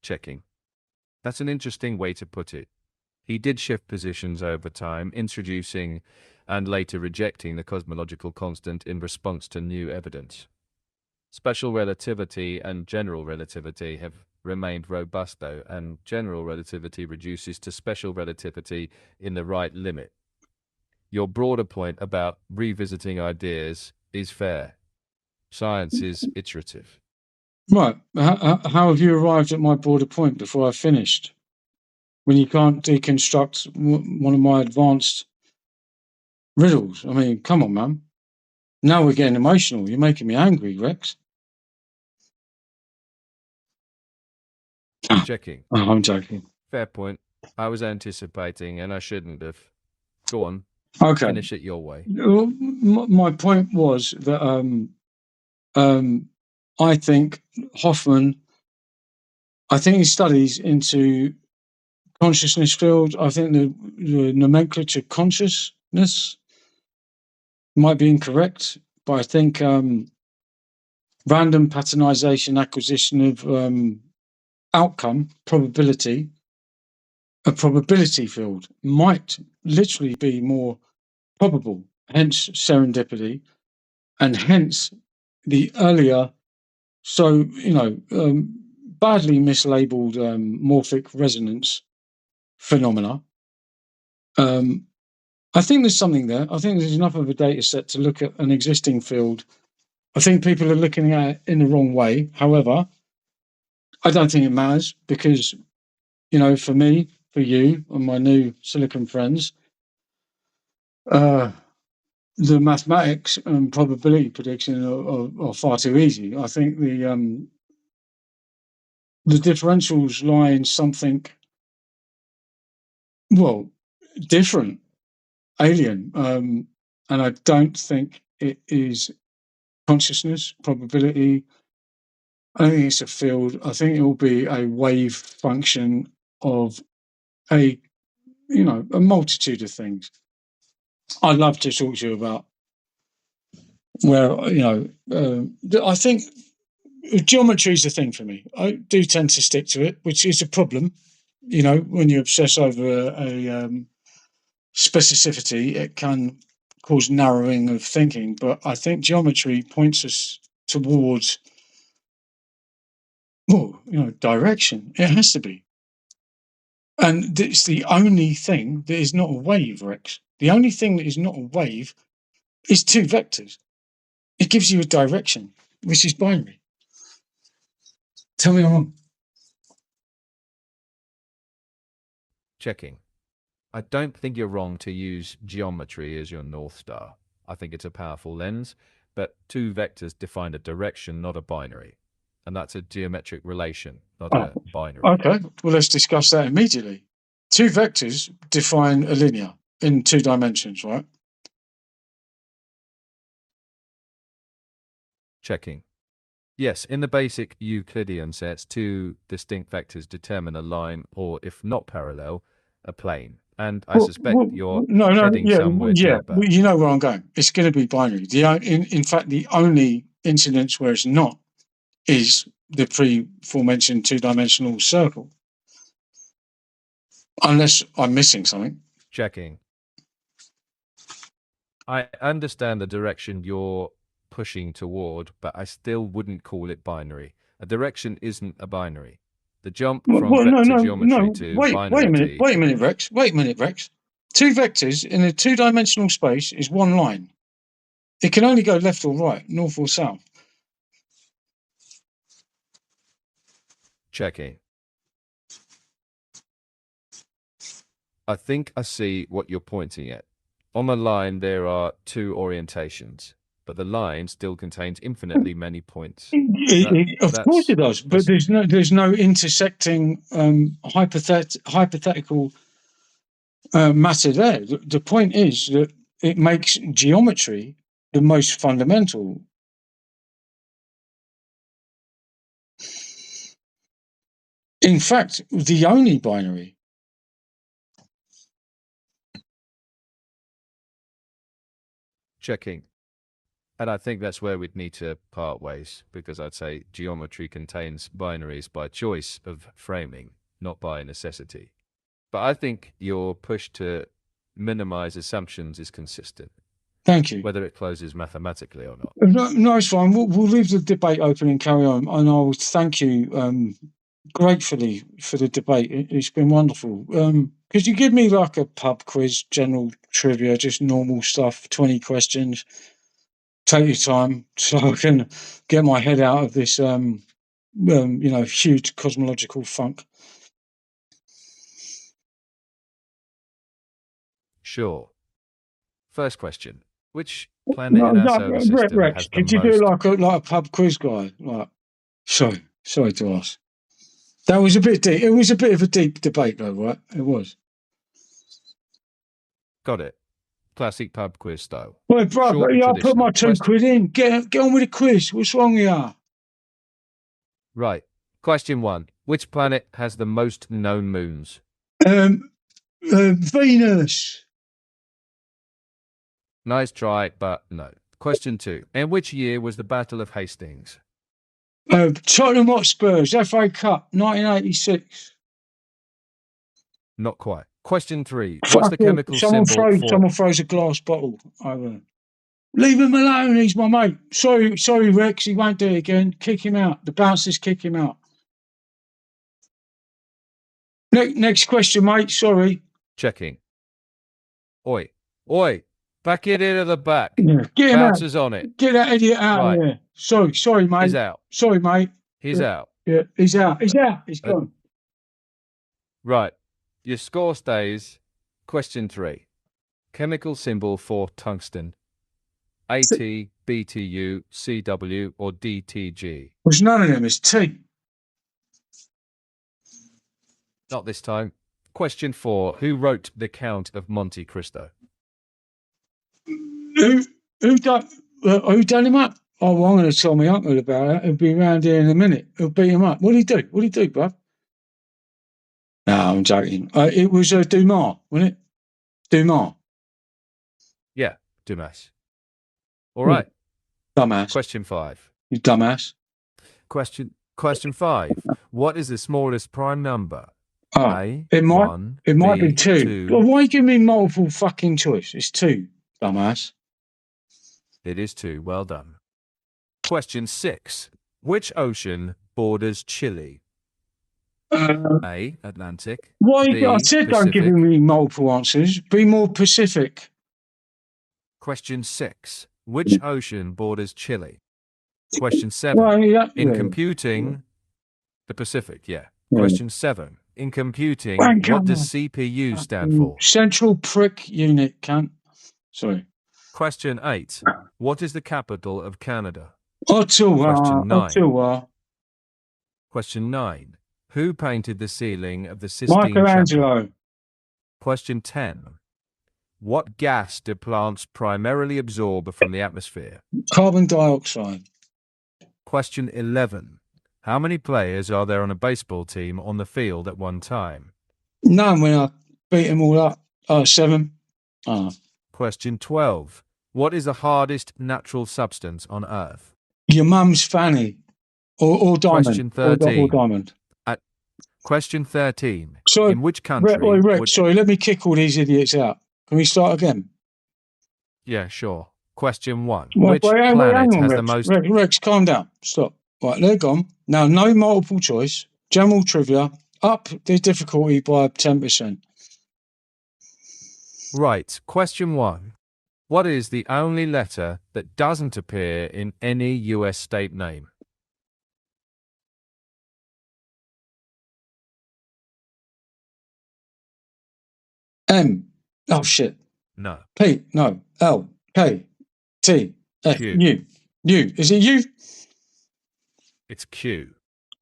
Checking. That's an interesting way to put it. He did shift positions over time, introducing and later rejecting the cosmological constant in response to new evidence. Special relativity and general relativity have remained robust, though, and general relativity reduces to special relativity in the right limit. Your broader point about revisiting ideas is fair. Science is iterative. Right. How have you arrived at my broader point before I finished? When you can't deconstruct one of my advanced riddles. I mean, come on, man. Now we're getting emotional. You're making me angry, Rex. Checking. Oh, I'm joking. Fair point. I was anticipating, and I shouldn't have. Go on. Okay. Finish it your way. My point was that I think Hoffman, his studies into consciousness field, I think the nomenclature consciousness might be incorrect, but I think random patternization, acquisition of outcome, probability, a probability field might literally be more probable, hence serendipity, and hence the earlier, badly mislabeled morphic resonance phenomena. I think there's something there. I think there's enough of a data set to look at an existing field. I think people are looking at it in the wrong way. However, I don't think it matters because for me, for you, and my new silicon friends, uh, the mathematics and probability prediction are far too easy. I think the differentials lie in something, well, different, alien, and I don't think it is consciousness, probability. I think it's a field. I think it will be a wave function of a a multitude of things. I'd love to talk to you about where I think geometry is a thing for me. I do tend to stick to it, which is a problem. When you obsess over a specificity, it can cause narrowing of thinking. But I think geometry points us towards, direction. It has to be. And it's the only thing that is not a wave, Rex. The only thing that is not a wave is two vectors. It gives you a direction, which is binary. Tell me I'm wrong. Checking. I don't think you're wrong to use geometry as your North Star. I think it's a powerful lens, but two vectors define a direction, not a binary. And that's a geometric relation, not Oh, a binary. okay. Well, let's discuss that immediately. Two vectors define a linear in 2 dimensions, right? Checking. Yes, in the basic Euclidean sets, two distinct vectors determine a line, or if not parallel, a plane. And I suspect you're no, heading yeah, somewhere yeah. deeper. You know where I'm going. It's going to be binary. In fact, the only incidence where it's not is the pre-aforementioned 2-dimensional circle. Unless I'm missing something. Checking. I understand the direction you're pushing toward, but I still wouldn't call it binary. A direction isn't a binary. The jump from vector geometry to binary. Wait a minute, Rex. Wait a minute, Rex. Two vectors in a 2-dimensional space is one line. It can only go left or right, north or south. Checking. I think I see what you're pointing at. On the line, there are two orientations, but the line still contains infinitely many points. Of course it does, but a there's no intersecting hypothetical matter there. The point is that it makes geometry the most fundamental. In fact, the only binary. Checking. And I think that's where we'd need to part ways, because I'd say geometry contains binaries by choice of framing, not by necessity. But I think your push to minimize assumptions is consistent, Thank you. whether it closes mathematically or not. No, it's fine. We'll leave the debate open and carry on. And I'll thank you gratefully for the debate. It's been wonderful. Could you give me like a pub quiz, general trivia, just normal stuff, 20 questions? Take your time so I can get my head out of this, huge cosmological funk. Sure. First question. Which planet in our solar system Rex, has the could you do most... like a pub quiz guy? Like, sorry to ask. That was a bit deep. It was a bit of a deep debate, though, right? It was. Got it. Classic pub quiz style. Well, brother, Short and I put my traditional. 2 quid in. Get on with the quiz. What's wrong with you? Right. Question 1. Which planet has the most known moons? Venus. Nice try, but no. Question 2. In which year was the Battle of Hastings? Tottenham Hotspurs, FA Cup, 1986. Not quite. Question 3. What's the chemical symbol for... Someone throws a glass bottle over. Leave him alone, he's my mate. Sorry, Rex, he won't do it again. Kick him out. The bouncers kick him out. Next question, mate. Sorry. Checking. Oi. Back it into the back. Yeah. Get him Bouncers out. on it. Get that idiot out Right. of here. Sorry, mate. He's out. Sorry, mate. He's out. Yeah, he's out. He's gone. Right. Your score stays. Question 3. Chemical symbol for tungsten. AT, BTU, CW, or DTG? There's none of them. It's T. Not this time. Question 4. Who wrote The Count of Monte Cristo? Who who done him up? Oh, well, I'm going to tell my uncle about it. He'll be around here in a minute. He'll beat him up. What did he do? What did he do, bruv? No, I'm joking. It was Dumas, wasn't it? Dumas. Yeah, Dumas. All Yeah. right. Dumbass. Question 5. You dumbass. Question 5. What is the smallest prime number? Oh, A, it might 1, it might be B, two. Well, 2. why give me multiple fucking choice? It's two, dumbass. It is 2. Well done. Question 6. Which ocean borders Chile? A, Atlantic. Why? I B, said don't give Pacific. me multiple answers. Be more Pacific. Question 6. Which ocean borders Chile? Question 7. Well, yeah, In computing, the Pacific, yeah. yeah. Question 7. In computing, Wank what does on. CPU stand for? Central prick unit, cunt. Sorry. Question 8. What is the capital of Canada? Ottawa. Question 9. Ottawa. Question 9. Who painted the ceiling of the Sistine Chapel? Michelangelo. Question 10. What gas do plants primarily absorb from the atmosphere? Carbon dioxide. Question 11. How many players are there on a baseball team on the field at one time? None when I beat them all up. 7. Question 12. What is the hardest natural substance on Earth? Your mum's fanny. Or diamond. Question 13. Or diamond. Question 13. Sorry, In which country? Rex, sorry, let me kick all these idiots out. Can we start again? Yeah, sure. Question 1. Well, Which hang planet on, has Rex. the most... Rex, calm down. Stop. Right, they're gone. Now, no multiple choice. General trivia. Up the difficulty by 10%. Right. Question 1. What is the only letter that doesn't appear in any US state name? M. Oh, shit. No. P. No. L. K. T. F. Q. U. U. Is it U? It's Q.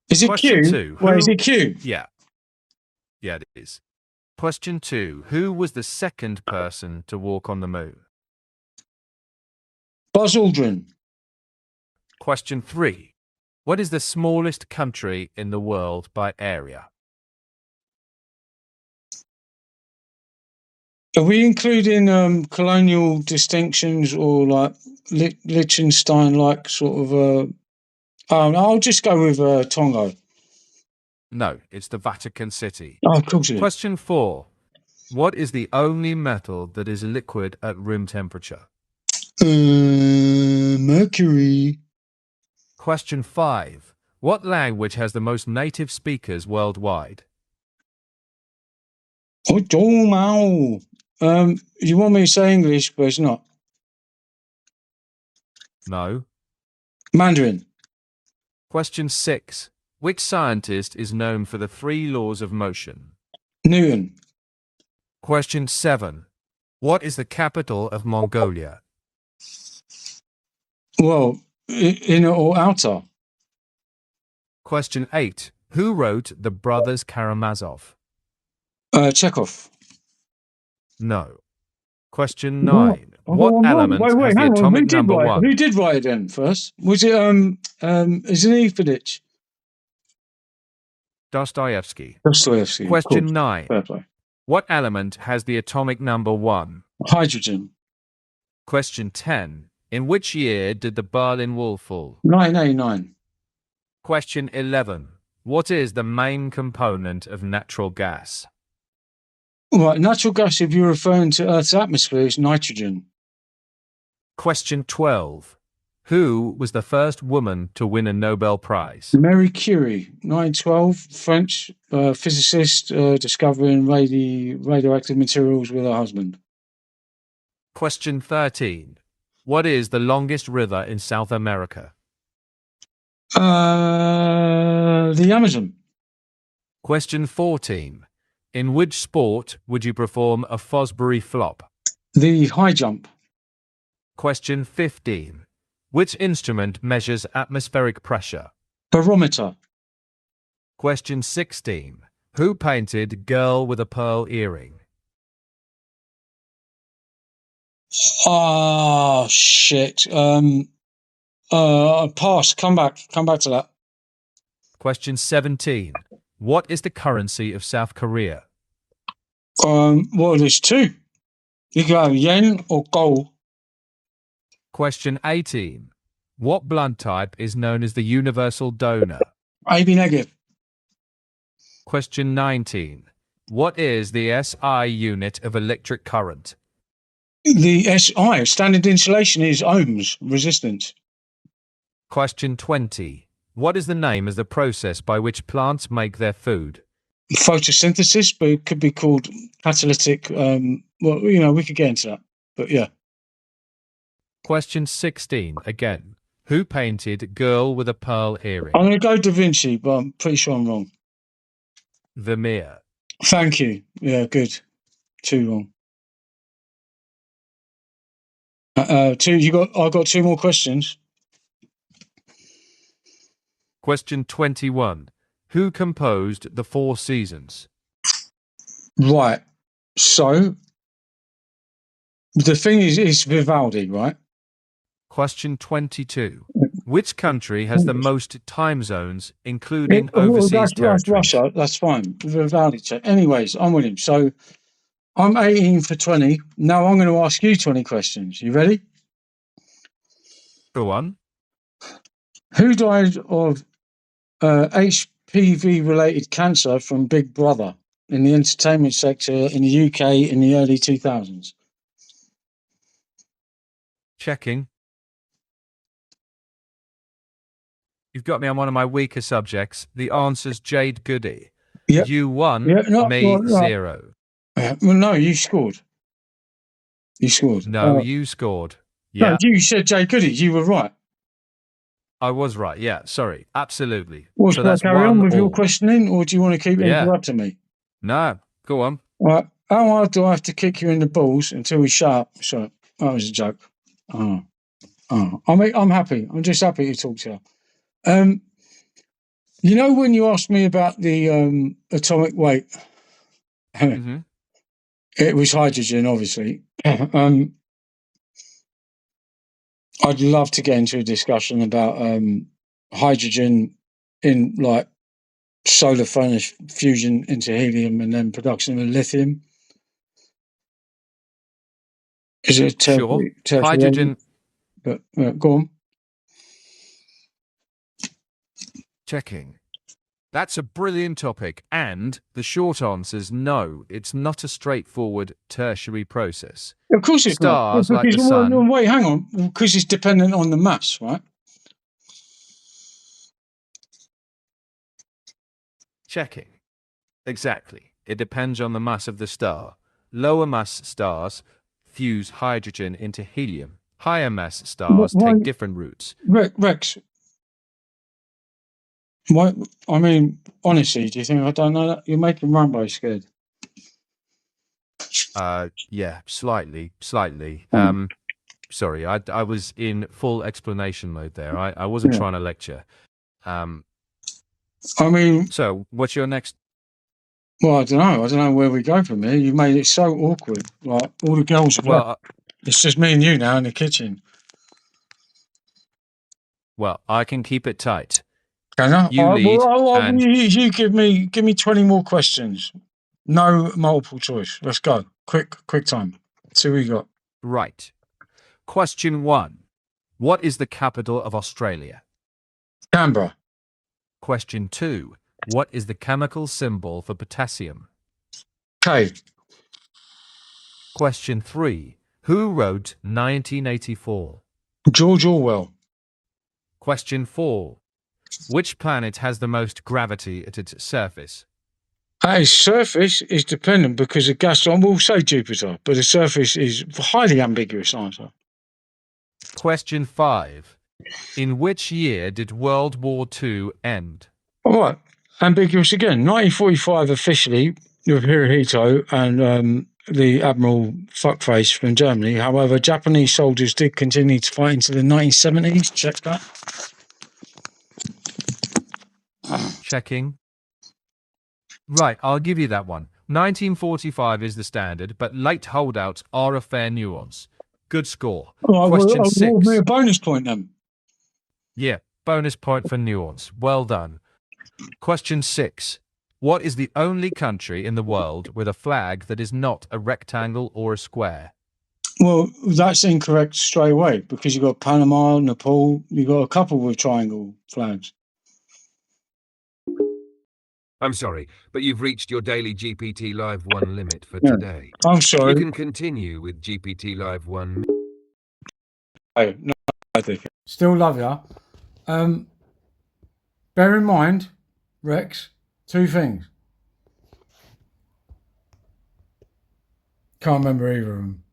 Is it Question Q? 2. Well, is it Q? Yeah. Yeah, it is. Question 2. Who was the second person to walk on the moon? Buzz Aldrin. Question 3. What is the smallest country in the world by area? Are we including colonial distinctions or like Liechtenstein, like sort of? I'll just go with Tonga. No, it's the Vatican City. Oh, of course it is. Question 4. What is the only metal that is liquid at room temperature? Mercury. Question 5. What language has the most native speakers worldwide? Oh, Dormouse. You want me to say English, but it's not. No. Mandarin. Question 6. Which scientist is known for the 3 laws of motion? Newton. Question 7. What is the capital of Mongolia? Well, inner or outer? Question 8. Who wrote The Brothers Karamazov? Chekhov. No. Question 9. What? What element has the hang on. atomic number 1? Who did write it then first? Was it Zdenivich? Dostoevsky. Dostoevsky. Question 9. Fair play. What element has the atomic number 1? Hydrogen. Question 10. In which year did the Berlin Wall fall? 1989. Question 11. What is the main component of natural gas? Right, natural gas, if you're referring to Earth's atmosphere, is nitrogen. Question 12. Who was the first woman to win a Nobel Prize? Marie Curie, 1912, French physicist, discovering radioactive materials with her husband. Question 13. What is the longest river in South America? The Amazon. Question 14. In which sport would you perform a Fosbury flop? The high jump. Question 15. Which instrument measures atmospheric pressure? Barometer. Question 16. Who painted Girl with a Pearl Earring? Ah, shit. Pass. Come back to that. Question 17. What is the currency of South Korea? Well, there's two. You can have yen or gold. Question 18. What blood type is known as the universal donor? AB negative. Question 19. What is the SI unit of electric current? The SI, standard insulation, is ohms, resistance. Question 20. What is the name of the process by which plants make their food? Photosynthesis, but it could be called catalytic. Well, we could get into that, but yeah. Question 16. Again. Who painted Girl with a Pearl I'm Earring? going to go Da Vinci, but I'm pretty sure I'm wrong. Vermeer. Thank you. Yeah, good. Two wrong. I got two more questions. Question 21. Who composed The Four Seasons? Right. So the thing is Vivaldi, right? Question 22. Which country has the most time zones, including overseas That's territories? Russia. That's fine. Vivaldi. Anyways, I'm winning. So I'm 18 for 20. Now I'm going to ask you 20 questions. You ready? Go on. Who died of HPV-related cancer from Big Brother in the entertainment sector in the UK in the early 2000s? Checking. You've got me on one of my weaker subjects. The answer's Jade Goody. Yep. You won, Yeah, me 0. Well, no, you scored. You scored. No, you scored. No, Yeah, you said Jay Goody. You were right. I was right. Yeah, sorry. Absolutely. Well, So shall I that's carry on with your 1-1. questioning, or do you want to keep Yeah. interrupting me? No, go on. All right. How hard do I have to kick you in the balls until we shut up? Sorry, that was a joke. I'm happy. I'm just happy to talk to you. When you asked me about the atomic weight, hmm it was hydrogen, obviously. I'd love to get into a discussion about hydrogen in like solar furnace fusion into helium and then production of lithium. Is it Sure. tertiary? Hydrogen. But go on. Checking. That's a brilliant topic, and the short answer's no, it's not a straightforward tertiary process. Of course it's not. Stars like the sun. Wait, hang on. Because it's dependent on the mass, right? Checking. Exactly. It depends on the mass of the star. Lower mass stars fuse hydrogen into helium. Higher mass stars take different routes. Rex, what? I mean, honestly, do you think I don't know that? You're making Rambo scared. Yeah, slightly. Sorry, I was in full explanation mode there. I wasn't trying to lecture. I mean, so what's your next? Well, I don't know where we go from here. You made it so awkward. Like all the girls have left. It's just me and you now in the kitchen. Well, I can keep it tight. Can I? You lead. You give me 20 more questions. No multiple choice. Let's go. Quick time. See what we got. Right. Question 1. What is the capital of Australia? Canberra. Question 2. What is the chemical symbol for potassium? K. Question 3. Who wrote 1984? George Orwell. Question 4. Which planet has the most gravity at its surface? Its surface is dependent because the gas. I will say Jupiter, but the surface is a highly ambiguous answer. Question 5. In which year did World War II end? All right. Ambiguous again. 1945 officially. with Hirohito and the Admiral Fuckface from Germany. However, Japanese soldiers did continue to fight into the 1970s. Check that. Checking. Right, I'll give you that one. 1945 is the standard, but late holdouts are a fair nuance. Good score. Question Award me 6. a bonus point then. Yeah, bonus point for nuance. Well done. Question 6. What is the only country in the world with a flag that is not a rectangle or a square? Well, that's incorrect straight away because you've got Panama, Nepal, you've got a couple with triangle flags. I'm sorry, but you've reached your daily GPT Live 1 limit for Yeah. today. I'm sorry. You can continue with GPT Live 1. Hey, no, I think. Still love ya. Bear in mind, Rex, two things. Can't remember either of them.